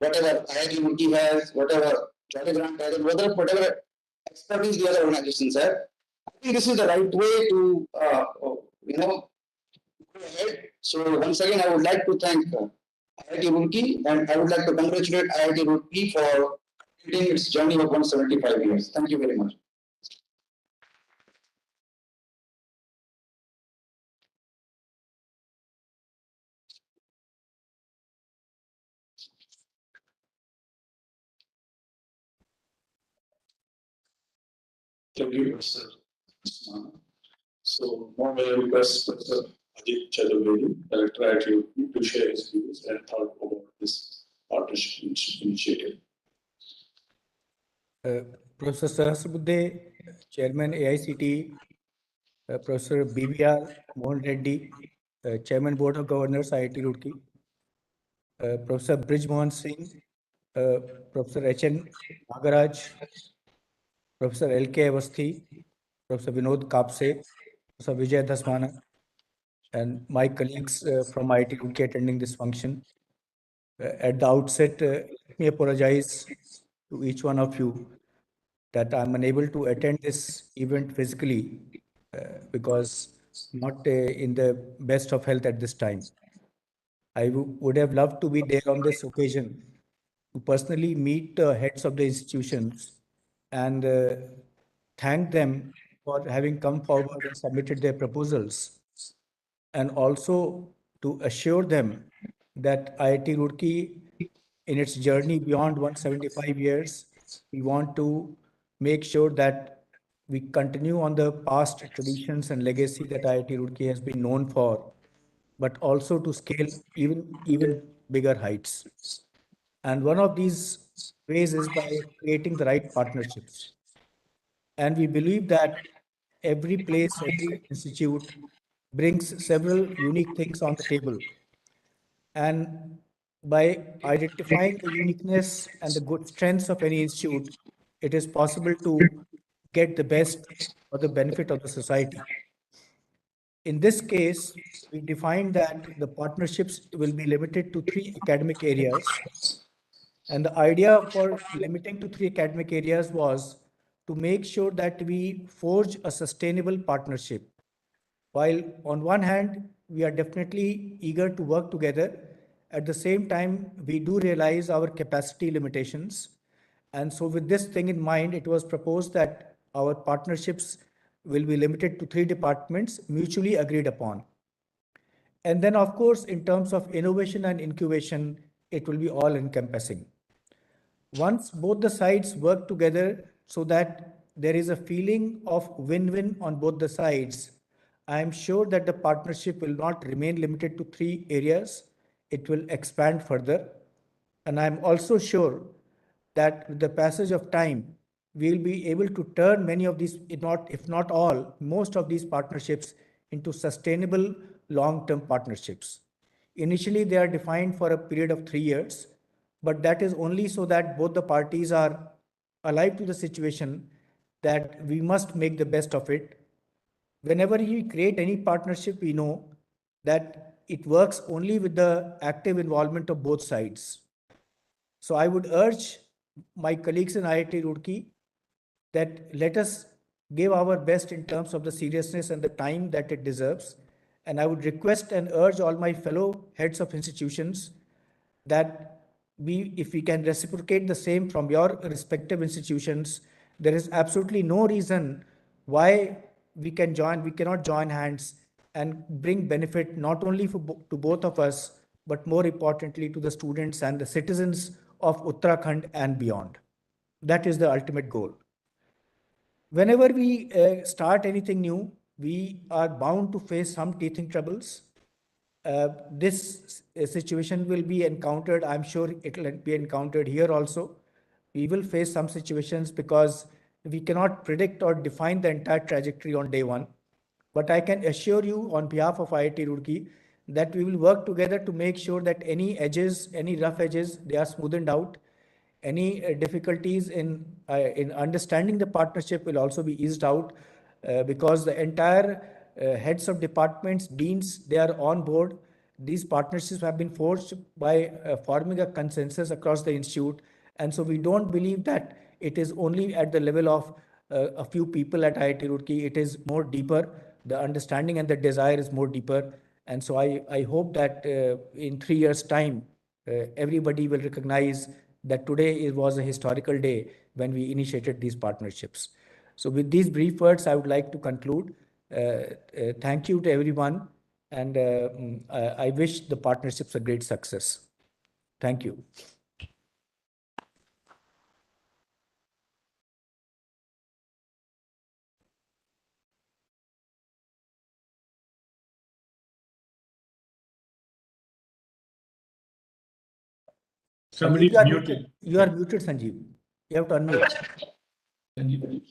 whatever IIT Roorkee has, whatever Jolly Grant has, and whatever expertise the other organizations have. I think this is the right way to, go ahead. So once again, I would like to thank IIT Roorkee, and I would like to congratulate IIT Roorkee for completing its journey of 175 years. Thank you very much. Thank you, Mr. So now may I request Professor Ajit Chaturvedi, Director at IIT, to share his views and thought about this partnership initiative. Professor Sahasrabuddhe, Chairman AICT, Professor BBR Mohan Reddy, Chairman Board of Governors IIT Roorkee, Professor Brij Mohan Singh, Professor HN Nagaraj, Professor LK Avasthi, Professor Vinod Kapse, Professor Vijay Dasmana, and my colleagues from IIT Roorkee attending this function. At the outset, let me apologize to each one of you that I'm unable to attend this event physically because not in the best of health at this time. I would have loved to be there on this occasion to personally meet the heads of the institutions and thank them for having come forward and submitted their proposals, and also to assure them that IIT Roorkee, in its journey beyond 175 years, we want to make sure that we continue on the past traditions and legacy that IIT Roorkee has been known for, but also to scale even bigger heights. And one of these ways is by creating the right partnerships. And we believe that every place, every institute brings several unique things on the table. And by identifying the uniqueness and the good strengths of any institute, it is possible to get the best for the benefit of the society. In this case, we defined that the partnerships will be limited to three academic areas. And the idea for limiting to three academic areas was to make sure that we forge a sustainable partnership. While on one hand, we are definitely eager to work together, at the same time, we do realize our capacity limitations. And so, with this thing in mind, it was proposed that our partnerships will be limited to three departments mutually agreed upon. And then, of course, in terms of innovation and incubation, it will be all encompassing. Once both the sides work together so that there is a feeling of win-win on both the sides, I am sure that the partnership will not remain limited to three areas. It will expand further. And I am also sure that with the passage of time, we will be able to turn many of these, if not all, most of these partnerships into sustainable long-term partnerships. Initially, they are defined for a period of 3 years, but that is only so that both the parties are alive to the situation that we must make the best of it. Whenever we create any partnership, we know that it works only with the active involvement of both sides. So I would urge my colleagues in IIT Roorkee that let us give our best in terms of the seriousness and the time that it deserves. And I would request and urge all my fellow heads of institutions that if we can reciprocate the same from your respective institutions, there is absolutely no reason why we cannot join hands and bring benefit not only to both of us, but more importantly to the students and the citizens of Uttarakhand and beyond. That is the ultimate goal. Whenever we start anything new, we are bound to face some teething troubles. This situation will be encountered. I'm sure it will be encountered here also. We will face some situations because we cannot predict or define the entire trajectory on day one. But I can assure you on behalf of IIT Roorkee that we will work together to make sure that any edges, any rough edges, they are smoothened out. Any difficulties in understanding the partnership will also be eased out because the entire heads of departments, deans, they are on board. These partnerships have been forged by forming a consensus across the institute. And so we don't believe that it is only at the level of a few people at IIT Roorkee. It is more deeper. The understanding and the desire is more deeper. And so I hope that in 3 years' time, everybody will recognize that today it was a historical day when we initiated these partnerships. So with these brief words, I would like to conclude. Thank you to everyone, and I wish the partnerships a great success. Thank you. Somebody Sanjeev, muted. You are muted, Sanjeev. You have to unmute. Sanjeev.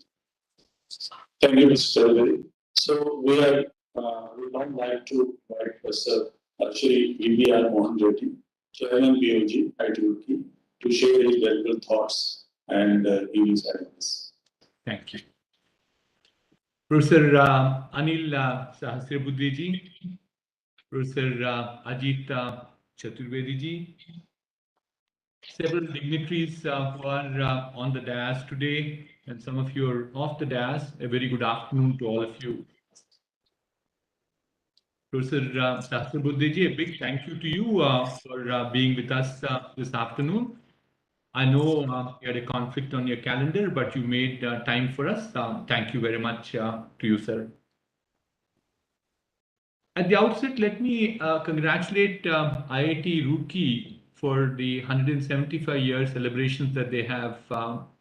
Thank you, Mr. Chaudhary. So we would now like to invite Professor Shri V.B.R. Mohan Reddy, Chairman BOG, IIT Roorkee, to share his valuable thoughts and give his advice. Thank you. Professor Anil Sahasrabuddhe-ji, Professor Ajit Chaturvedi-ji, several dignitaries who are on the dais today, and some of you are off the dais. A very good afternoon to all of you. Professor Sahasrabudhe, a big thank you to you for being with us this afternoon. I know you had a conflict on your calendar, but you made time for us. Thank you very much to you, sir. At the outset, let me congratulate IIT Roorkee for the 175-year celebrations that they have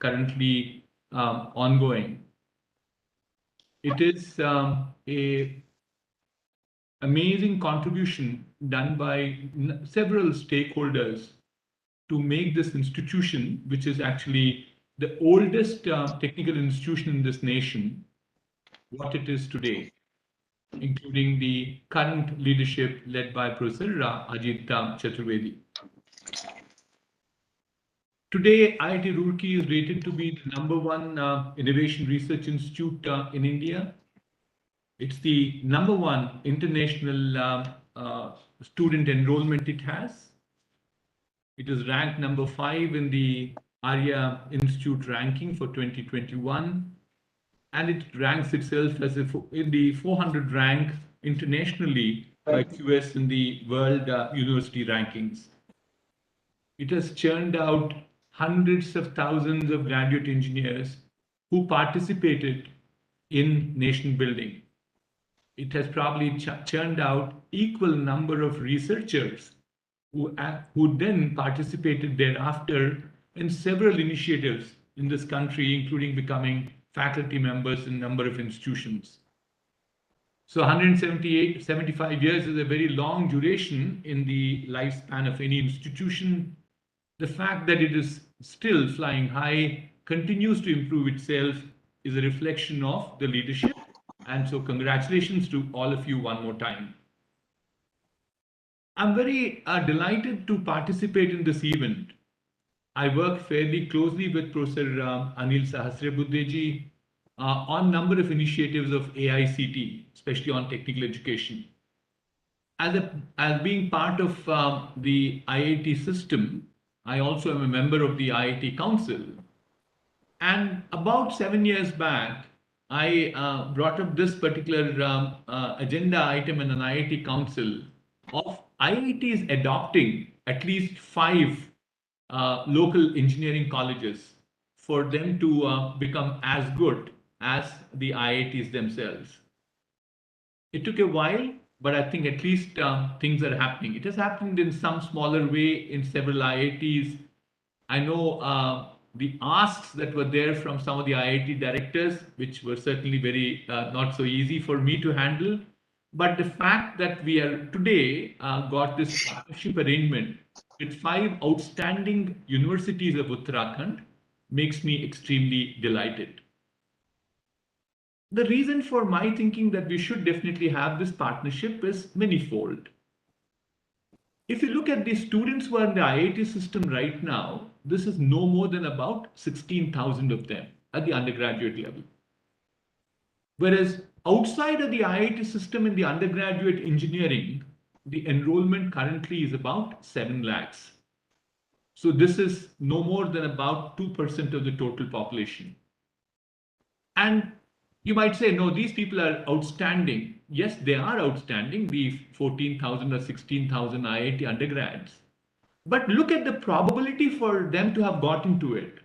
currently ongoing. It is a amazing contribution done by several stakeholders to make this institution, which is actually the oldest technical institution in this nation, what it is today, including the current leadership led by Professor Ajit Chaturvedi. Today, IIT Roorkee is rated to be the #1 innovation research institute in India. It's the #1 international student enrollment it has. It is ranked #5 in the Arya Institute ranking for 2021, and it ranks itself as in the 400 rank internationally by QS in the World University Rankings. It has churned out hundreds of thousands of graduate engineers who participated in nation building. It has probably churned out equal number of researchers who then participated thereafter in several initiatives in this country, including becoming faculty members in a number of institutions. So 75 years is a very long duration in the lifespan of any institution. The fact that it is still flying high, continues to improve itself, is a reflection of the leadership. And so congratulations to all of you one more time. I'm very delighted to participate in this event. I work fairly closely with Professor Anil Sahasrabudhe on a number of initiatives of AICT, especially on technical education. As being part of the IIT system, I also am a member of the IIT Council. And about 7 years back, I brought up this particular agenda item in an IIT Council of IITs adopting at least 5 local engineering colleges for them to become as good as the IITs themselves. It took a while, but I think at least things are happening. It has happened in some smaller way in several IITs. I know the asks that were there from some of the IIT directors, which were certainly very not so easy for me to handle. But the fact that we are today got this partnership arrangement with 5 outstanding universities of Uttarakhand makes me extremely delighted. The reason for my thinking that we should definitely have this partnership is manifold. If you look at the students who are in the IIT system right now, this is no more than about 16,000 of them at the undergraduate level. Whereas outside of the IIT system in the undergraduate engineering, the enrollment currently is about 7 lakhs. So this is no more than about 2% of the total population. And you might say, no, these people are outstanding. Yes, they are outstanding, the 14,000 or 16,000 IIT undergrads. But look at the probability for them to have got into it.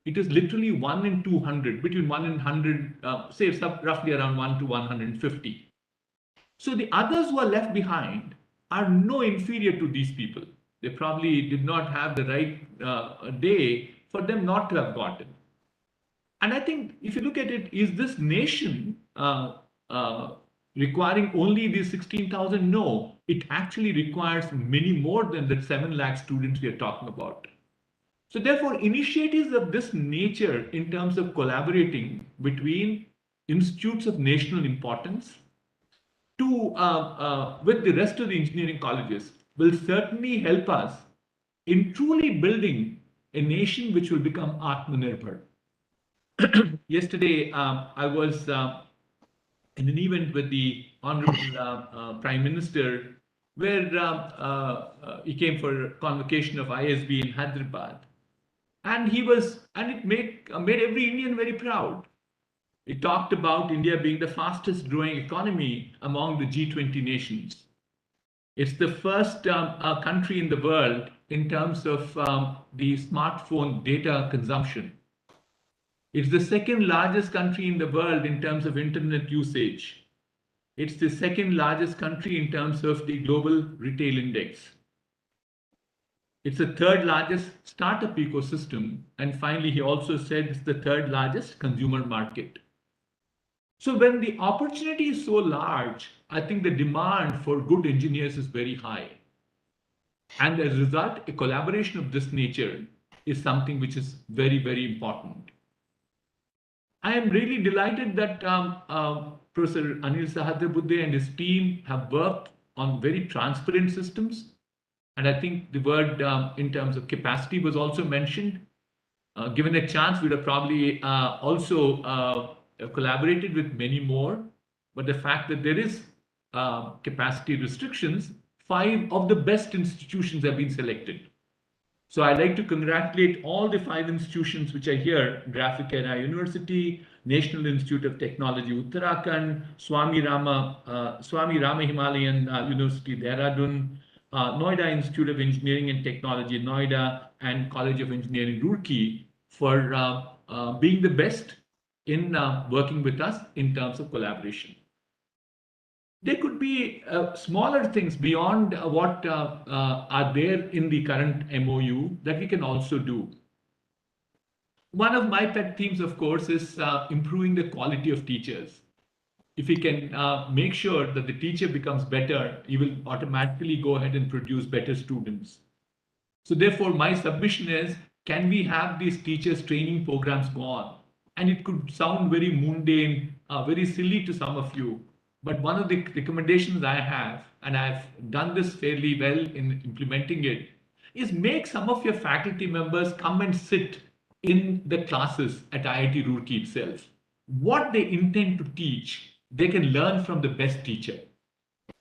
It is literally 1 in 200, between 1 in 100, say roughly around 1 to 150. So the others who are left behind are no inferior to these people. They probably did not have the right day for them not to have gotten. And I think if you look at it, is this nation requiring only these 16,000? No, it actually requires many more than the 7 lakh students we are talking about. So therefore, initiatives of this nature in terms of collaborating between institutes of national importance to with the rest of the engineering colleges will certainly help us in truly building a nation which will become Atmanirbhar. Yesterday, I was in an event with the Honorable Prime Minister where he came for a convocation of ISB in Hyderabad. And it made every Indian very proud. He talked about India being the fastest growing economy among the G20 nations. It's the first country in the world in terms of the smartphone data consumption. It's the second largest country in the world in terms of internet usage. It's the second largest country in terms of the global retail index. It's the third largest startup ecosystem. And finally, he also said it's the third largest consumer market. So when the opportunity is so large, I think the demand for good engineers is very high. And as a result, a collaboration of this nature is something which is very, very important. I am really delighted that Professor Anil Sahasrabudhe and his team have worked on very transparent systems. And I think the word in terms of capacity was also mentioned. Given a chance, we'd have probably also collaborated with many more. But the fact that there is capacity restrictions, 5 of the best institutions have been selected. So I'd like to congratulate all the 5 institutions which are here: Graphic Era University, National Institute of Technology Uttarakhand, Swami Rama Himalayan University Dehradun, Noida Institute of Engineering and Technology Noida, and College of Engineering Roorkee, for being the best in working with us in terms of collaboration. There could be smaller things beyond what are there in the current MOU that we can also do. One of my pet themes, of course, is improving the quality of teachers. If we can make sure that the teacher becomes better, he will automatically go ahead and produce better students. So therefore, my submission is, can we have these teachers training programs go on? And it could sound very mundane, very silly to some of you. But one of the recommendations I have, and I've done this fairly well in implementing it, is make some of your faculty members come and sit in the classes at IIT Roorkee itself. What they intend to teach, they can learn from the best teacher.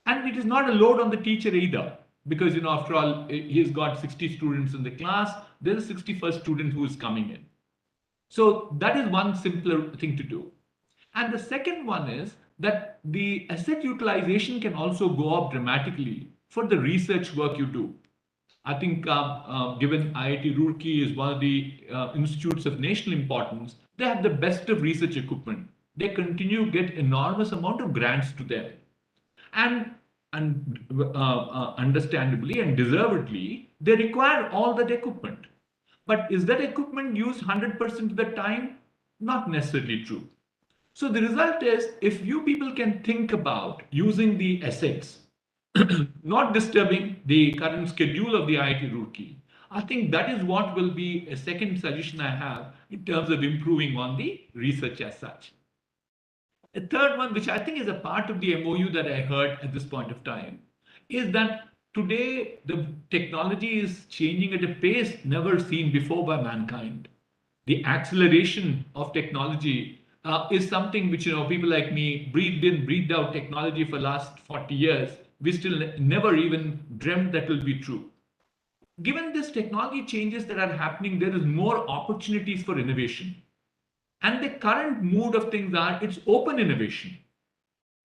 And it is not a load on the teacher either, because after all, he's got 60 students in the class. There's a 61st student who is coming in. So that is one simpler thing to do. And the second one is that the asset utilization can also go up dramatically for the research work you do. I think given IIT Roorkee is one of the institutes of national importance, they have the best of research equipment. They continue to get enormous amount of grants to them. And understandably and deservedly, they require all that equipment. But is that equipment used 100% of the time? Not necessarily true. So the result is, if you people can think about using the assets, not disturbing the current schedule of the IIT Roorkee, I think that is what will be a second suggestion I have in terms of improving on the research as such. A third one, which I think is a part of the MOU that I heard at this point of time, is that today the technology is changing at a pace never seen before by mankind. The acceleration of technology is something which people like me breathed in, breathed out technology for the last 40 years. We still never even dreamt that will be true. Given this technology changes that are happening, there is more opportunities for innovation. And the current mood of things it's open innovation.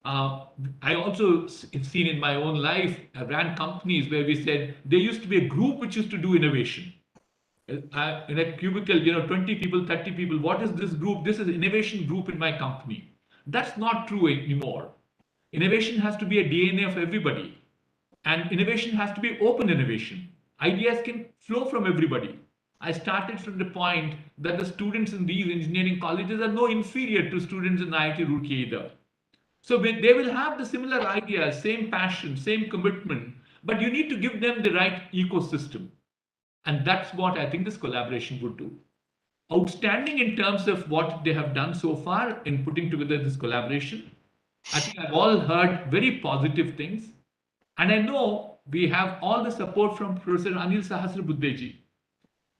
I also have seen in my own life, I ran companies where we said there used to be a group which used to do innovation. In a cubicle, 20 people, 30 people. What is this group? This is innovation group in my company. That's not true anymore. Innovation has to be a DNA of everybody. And innovation has to be open innovation. Ideas can flow from everybody. I started from the point that the students in these engineering colleges are no inferior to students in IIT Roorkee either. So they will have the similar ideas, same passion, same commitment, but you need to give them the right ecosystem. And that's what I think this collaboration would do. Outstanding in terms of what they have done so far in putting together this collaboration. I think I've all heard very positive things. And I know we have all the support from Professor Anil Sahasrabudhe.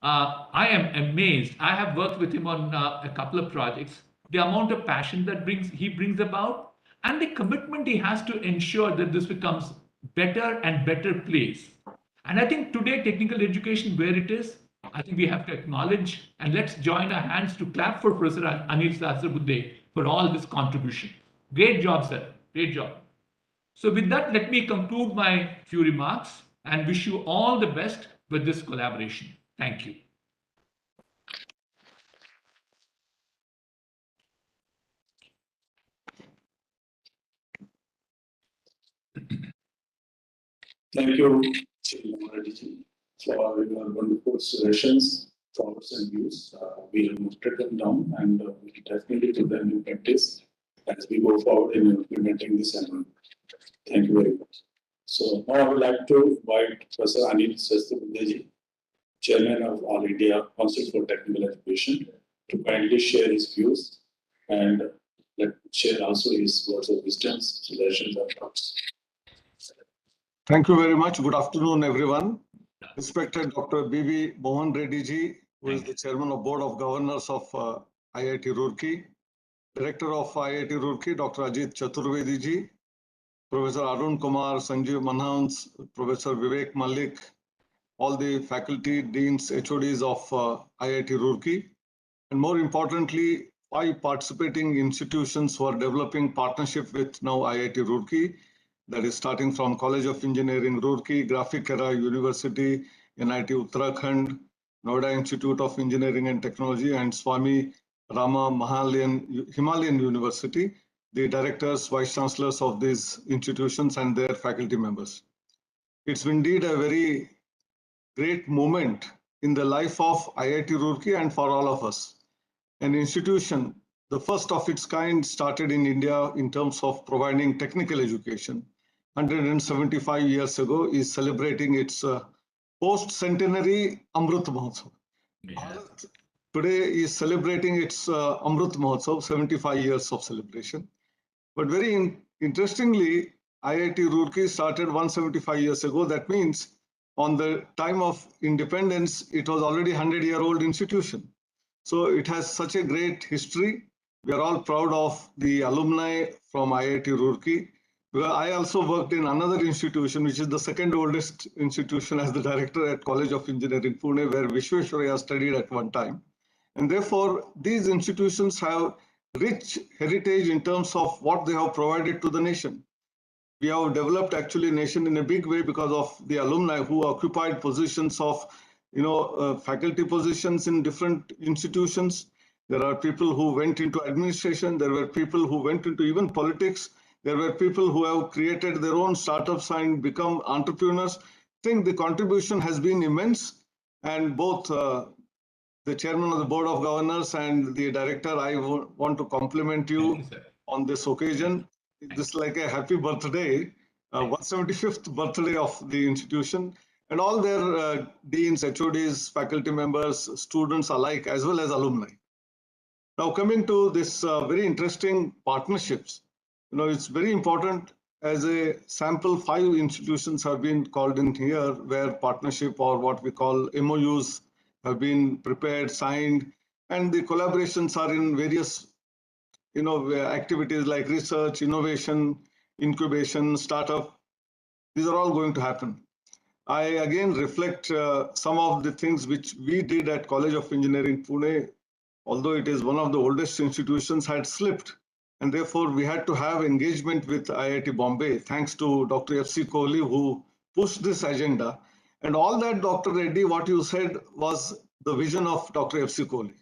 I am amazed. I have worked with him on a couple of projects. The amount of passion that he brings about, and the commitment he has to ensure that this becomes better and better place. And I think today, technical education, where it is, I think we have to acknowledge, and let's join our hands to clap for Professor Anil Sahasrabudhe for all this contribution. Great job, sir. Great job. So with that, let me conclude my few remarks and wish you all the best with this collaboration. Thank you. Thank you, Reddy, for your wonderful suggestions, thoughts, and views. We have noted them down and we will definitely put them in practice as we go forward in implementing this amendment. Thank you very much. So now I would like to invite Professor Anil Sahasrabudhe, Chairman of All India Council for Technical Education, to kindly share his views and share also his words of wisdom, suggestions, and thoughts. Thank you very much. Good afternoon, everyone. Respected Dr. B.V. Mohan Reddy ji, who is the Chairman of Board of Governors of IIT Roorkee, Director of IIT Roorkee, Dr. Ajit Chaturvedi ji, Professor Arun Kumar, Sanjeev Manhans, Professor Vivek Malik, all the faculty, deans, HODs of IIT Roorkee, and more importantly, 5 participating institutions who are developing partnership with now IIT Roorkee. That is starting from College of Engineering Roorkee, Graphic Era University, NIT Uttarakhand, Noida Institute of Engineering and Technology, and Swami Rama Himalayan University, the directors, vice chancellors of these institutions and their faculty members. It's indeed a very great moment in the life of IIT Roorkee and for all of us. An institution, the first of its kind, started in India in terms of providing technical education. 175 years ago, is celebrating its post-centenary Amrit Mahotsav. Bharat today is celebrating its Amrit Mahotsav, 75 years of celebration. But very interestingly, IIT Roorkee started 175 years ago. That means on the time of independence, it was already a 100-year-old institution. So it has such a great history. We are all proud of the alumni from IIT Roorkee. I also worked in another institution, which is the second oldest institution as the director at College of Engineering, Pune, where Vishwesvaraya studied at one time. And therefore, these institutions have rich heritage in terms of what they have provided to the nation. We have developed actually nation in a big way because of the alumni who occupied positions of, faculty positions in different institutions. There are people who went into administration. There were people who went into even politics. There were people who have created their own startups and become entrepreneurs. I think the contribution has been immense, and both the chairman of the board of governors and the director, I want to compliment you on this occasion. This is like a happy birthday, 175th birthday of the institution, and all their deans, HODs, faculty members, students alike, as well as alumni. Now coming to this very interesting partnerships, it's very important. As a sample, 5 institutions have been called in here where partnership, or what we call MOUs, have been prepared, signed, and the collaborations are in various, activities like research, innovation, incubation, startup. These are all going to happen. I again reflect some of the things which we did at College of Engineering, Pune, although it is one of the oldest institutions, had slipped. And therefore, we had to have engagement with IIT Bombay, thanks to Dr. F.C. Kohli, who pushed this agenda. And all that, Dr. Reddy, what you said was the vision of Dr. F.C. Kohli.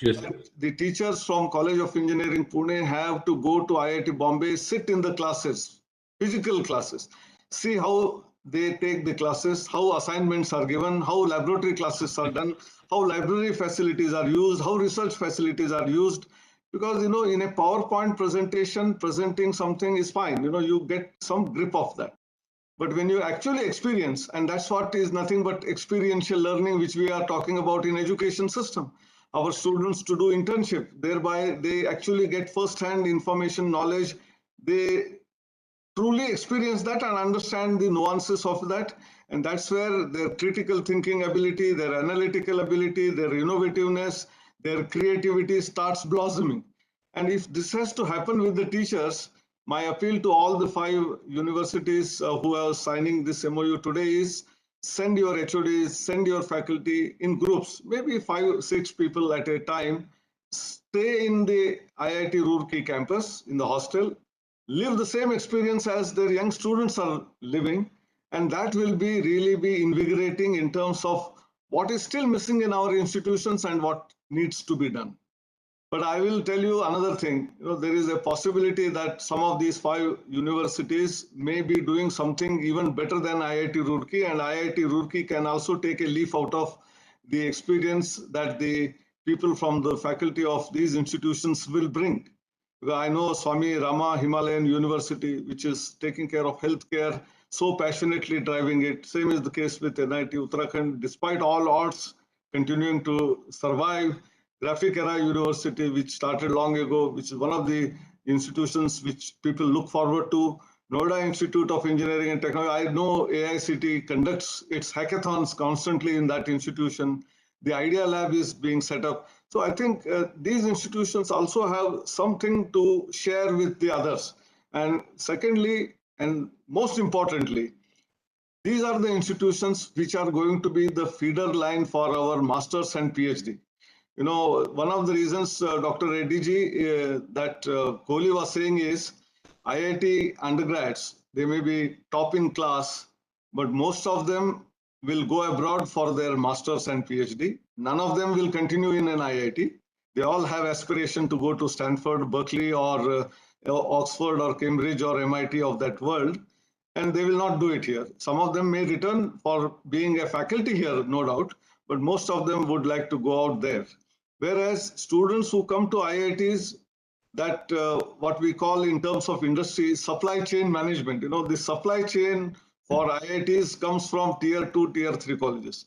Yes. The teachers from College of Engineering, Pune, have to go to IIT Bombay, sit in the classes, physical classes, see how they take the classes, how assignments are given, how laboratory classes are done, how library facilities are used, how research facilities are used. Because, in a PowerPoint presentation, presenting something is fine. You get some grip of that. But when you actually experience, and that's what is nothing but experiential learning, which we are talking about in education system, our students to do internship, thereby they actually get first-hand information, knowledge. They truly experience that and understand the nuances of that. And that's where their critical thinking ability, their analytical ability, their innovativeness, their creativity starts blossoming. And if this has to happen with the teachers, my appeal to all the 5 universities who are signing this MOU today is send your HODs, send your faculty in groups, maybe 5, 6 people at a time, stay in the IIT Roorkee campus in the hostel, live the same experience as their young students are living, and that will really be invigorating in terms of what is still missing in our institutions and what needs to be done. But I will tell you another thing. There is a possibility that some of these 5 universities may be doing something even better than IIT Roorkee, and IIT Roorkee can also take a leaf out of the experience that the people from the faculty of these institutions will bring. I know Swami Rama Himalayan University, which is taking care of healthcare, so passionately driving it. Same is the case with NIT Uttarakhand, despite all odds, continuing to survive. Graphic Era University, which started long ago, which is one of the institutions which people look forward to. Noida Institute of Engineering and Technology. I know AICT conducts its hackathons constantly in that institution. The Idea Lab is being set up. So I think these institutions also have something to share with the others. And secondly, and most importantly, these are the institutions which are going to be the feeder line for our masters and PhD. One of the reasons, Dr. Reddy ji, that Kohli was saying is IIT undergrads, they may be top in class, but most of them will go abroad for their masters and PhD. None of them will continue in an IIT. They all have aspiration to go to Stanford, Berkeley, or Oxford, or Cambridge, or MIT of that world, and they will not do it here. Some of them may return for being a faculty here, no doubt, but most of them would like to go out there. Whereas students who come to IITs, that what we call in terms of industry, supply chain management. The supply chain for IITs comes from tier 2, tier 3 colleges.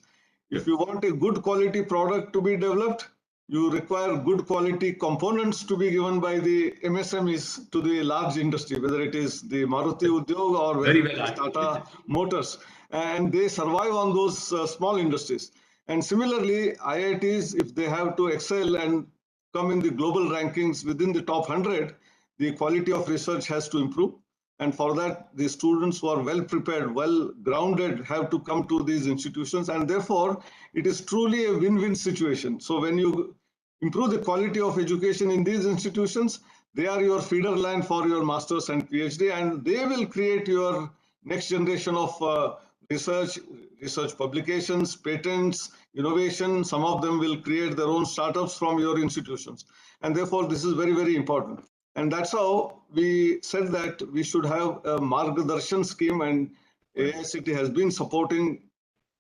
If you want a good quality product to be developed, you require good quality components to be given by the MSMEs to the large industry, whether it is the Maruti Udyog or whether it is Tata Motors. And they survive on those small industries. And similarly, IITs, if they have to excel and come in the global rankings within the top 100, the quality of research has to improve. And for that, the students who are well prepared, well grounded, have to come to these institutions. And therefore, it is truly a win-win situation. So when you improve the quality of education in these institutions, they are your feeder line for your masters and PhD, and they will create your next generation of research publications, patents, innovation. Some of them will create their own startups from your institutions. And therefore, this is very, very important. And that's how we said that we should have a Margadarshan scheme, and AICT has been supporting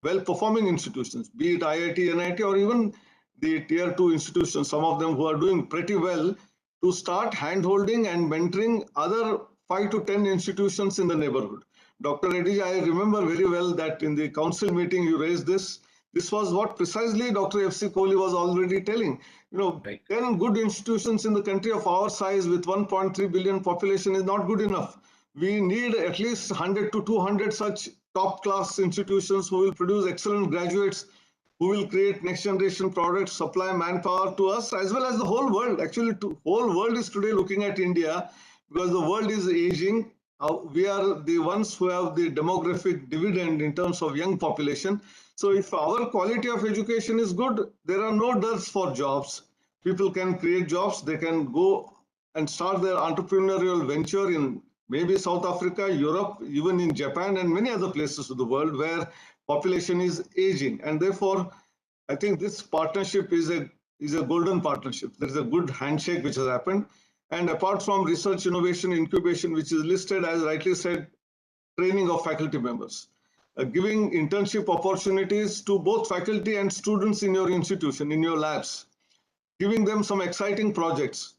well-performing institutions, be it IIT, NIT, or even the tier 2 institutions, some of them who are doing pretty well, to start hand-holding and mentoring other 5 to 10 institutions in the neighborhood. Dr. Reddy, I remember very well that in the council meeting you raised this. This was what precisely Dr. F.C. Kohli was already telling. 10 good institutions in the country of our size with 1.3 billion population is not good enough. We need at least 100 to 200 such top-class institutions who will produce excellent graduates, who will create next-generation products, supply manpower to us, as well as the whole world. Actually, the whole world is today looking at India because the world is aging. We are the ones who have the demographic dividend in terms of young population. So if our quality of education is good, there are no dearths for jobs. People can create jobs. They can go and start their entrepreneurial venture in maybe South Africa, Europe, even in Japan and many other places of the world where population is aging. And therefore, I think this partnership is a golden partnership. There is a good handshake which has happened. And apart from research, innovation, incubation, which is listed, as rightly said, training of faculty members, giving internship opportunities to both faculty and students in your institution, in your labs, giving them some exciting projects,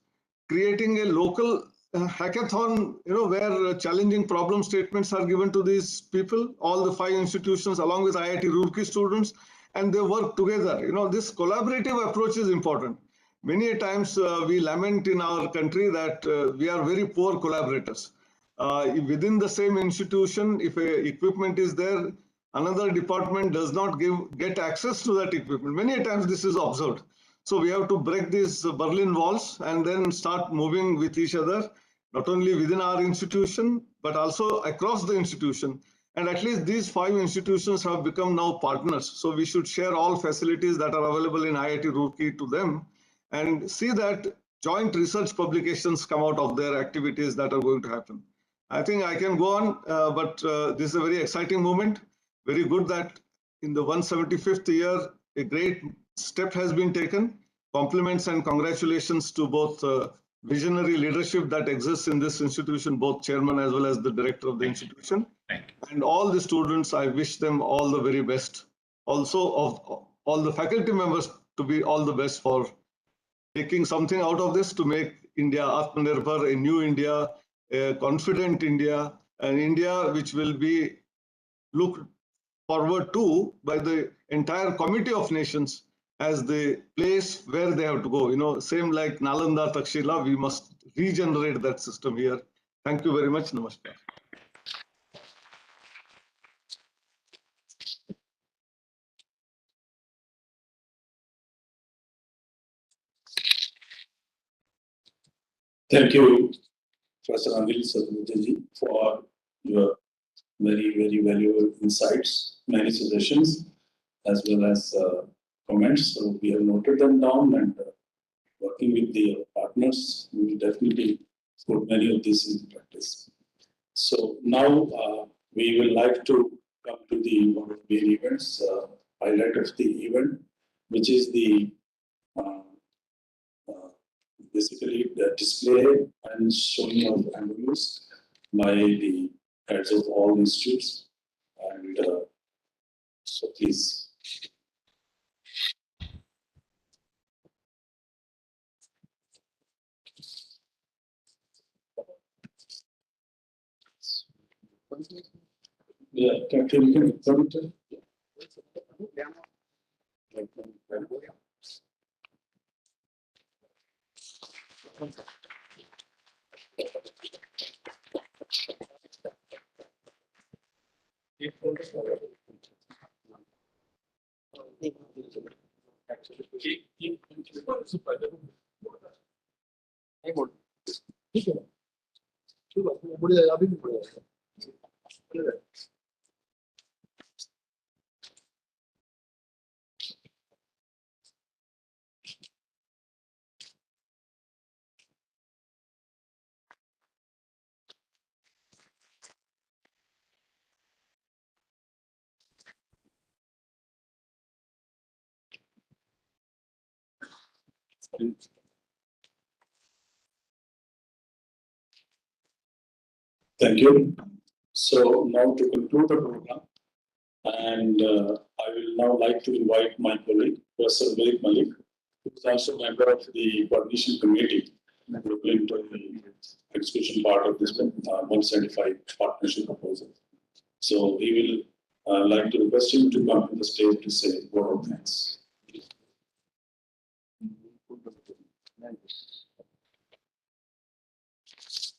creating a local hackathon, where challenging problem statements are given to these people, all the 5 institutions along with IIT Roorkee students, and they work together. This collaborative approach is important. Many a times we lament in our country that we are very poor collaborators. Within the same institution, if equipment is there, another department does not get access to that equipment. Many a times this is observed. So we have to break these Berlin walls and then start moving with each other, not only within our institution, but also across the institution. And at least these 5 institutions have become now partners. So we should share all facilities that are available in IIT Roorkee to them. and see that joint research publications come out of their activities that are going to happen. I think I can go on, but this is a very exciting moment. Very good that in the 175th year, a great step has been taken. Compliments and congratulations to both visionary leadership that exists in this institution, both chairman as well as the director of the institution. And all the students, I wish them all the very best. Also, of all the faculty members, to be all the best for taking something out of this to make India Atmanirbhar, a new India, a confident India, an India which will be looked forward to by the entire committee of nations as the place where they have to go. You know, same like Nalanda, Takshila, we must regenerate that system here. Thank you very much. Namaskar. Thank you, Professor Anil Sarvajji, for your very valuable insights, many suggestions, as well as comments. So we have noted them down, and working with the partners, we will definitely put many of these into practice. So now we will like to come to the one of the main events, highlight of the event, which is the basically the display and showing of MOUs by the heads of all institutes. And so please. Yeah, can you come to Thank you. So now to conclude the program, and I will now like to invite my colleague, Professor Malik, who is also a member of the coordination committee, looking to the execution part of this 175 partnership proposal. So we will like to request him to come to the stage to say a word of thanks.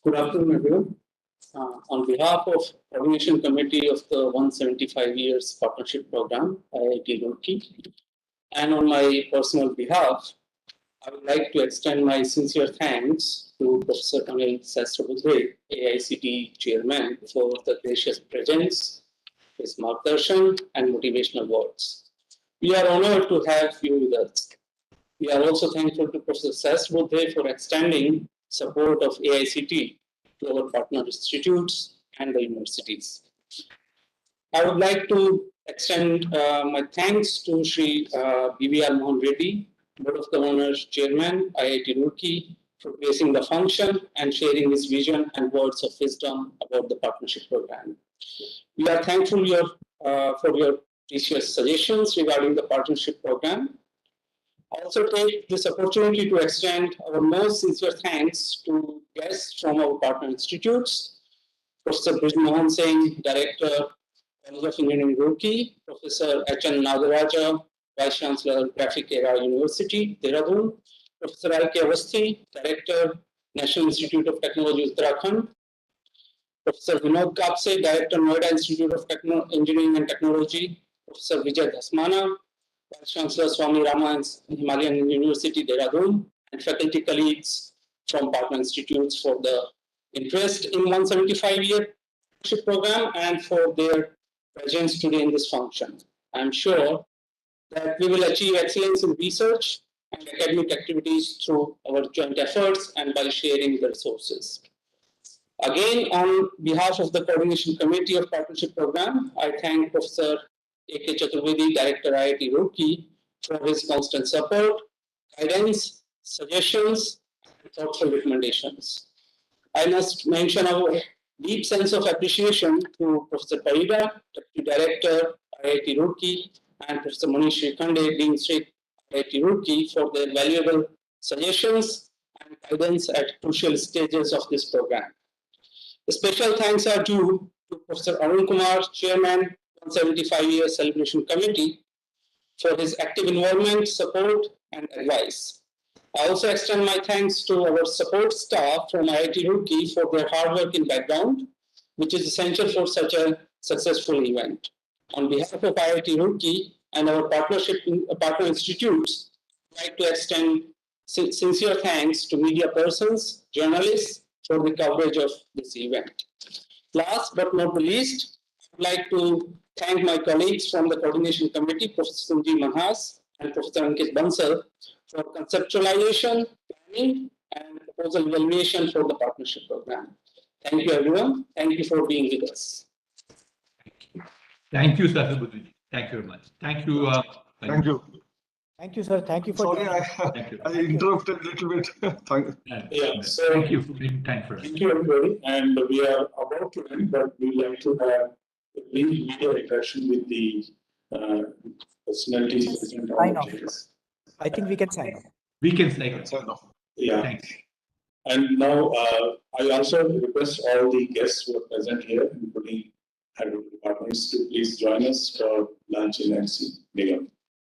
Good afternoon, everyone. On behalf of Coordination Committee of the 175 Years Partnership Program, IIT Roorkee, and on my personal behalf, I would like to extend my sincere thanks to Professor Anil Sahasrabudhe, AICT Chairman, for the gracious presence, his margdarshan, and motivational words. We are honored to have you with us. We are also thankful to Professor Sahasrabudhe for extending support of AICT to our partner institutes and the universities. I would like to extend my thanks to Shri BVR Mohan Reddy, Board of Governors Chairman, IIT Roorkee, for placing the function and sharing his vision and words of wisdom about the partnership program. We are thankful for your precious suggestions regarding the partnership program. I also take this opportunity to extend our most sincere thanks to guests from our partner institutes, Professor Brij Mohan Singh, Director, College of Engineering Roorkee, Professor H.N. Nagaraja, Vice Chancellor, Graphic Era University, Dehradun, Professor I.K. Avasthi, Director, National Institute of Technology, Uttarakhand, Professor Vinod Kapse, Director, Noida Institute of Engineering and Technology, Professor Vijay Dhasmana, Vice Chancellor Swami Rama Himalayan University, Dehradun, and faculty colleagues from partner institutes for the interest in 175-year program and for their presence today in this function. I am sure that we will achieve excellence in research and academic activities through our joint efforts and by sharing the resources. Again, on behalf of the Coordination Committee of Partnership Program, I thank Professor A.K. Chaturvedi, Director IIT Roorkee, for his constant support, guidance, suggestions, and thoughtful recommendations. I must mention our deep sense of appreciation to Professor Parida, Deputy Director, IIT Roorkee, and Professor Manish Srikhande, Dean Sri IIT Roorkee, for their valuable suggestions and guidance at crucial stages of this program. Special thanks are due to Professor Arun Kumar, Chairman, 175-year Celebration Committee, for his active involvement, support, and advice. I also extend my thanks to our support staff from IIT Roorkee for their hard work in background, which is essential for such a successful event. On behalf of IIT Roorkee and our partner institutes, I'd like to extend sincere thanks to media persons, journalists, for the coverage of this event. Last but not the least, I'd like to thank my colleagues from the Coordination Committee, Professor Sanjeev Manhas and Professor Ankit Bansal, for conceptualization, planning, and proposal evaluation for the partnership program. Thank you, everyone. Thank you for being with us. Thank you, Sahasrabudhe. Thank you very much. Thank you. Thank you. Thank you, sir. Thank you for Sorry, Thank you. I interrupted a little bit. Yeah, so Thank you for making time for us. thank you, everybody. And we are about to end, but we'd like to have a brief media interaction with the personalities present on the campus. I think we can sign off. We can say Yeah. thanks. And now I also request all the guests who are present here, including head of departments, to please join us for lunch in MC Nigam.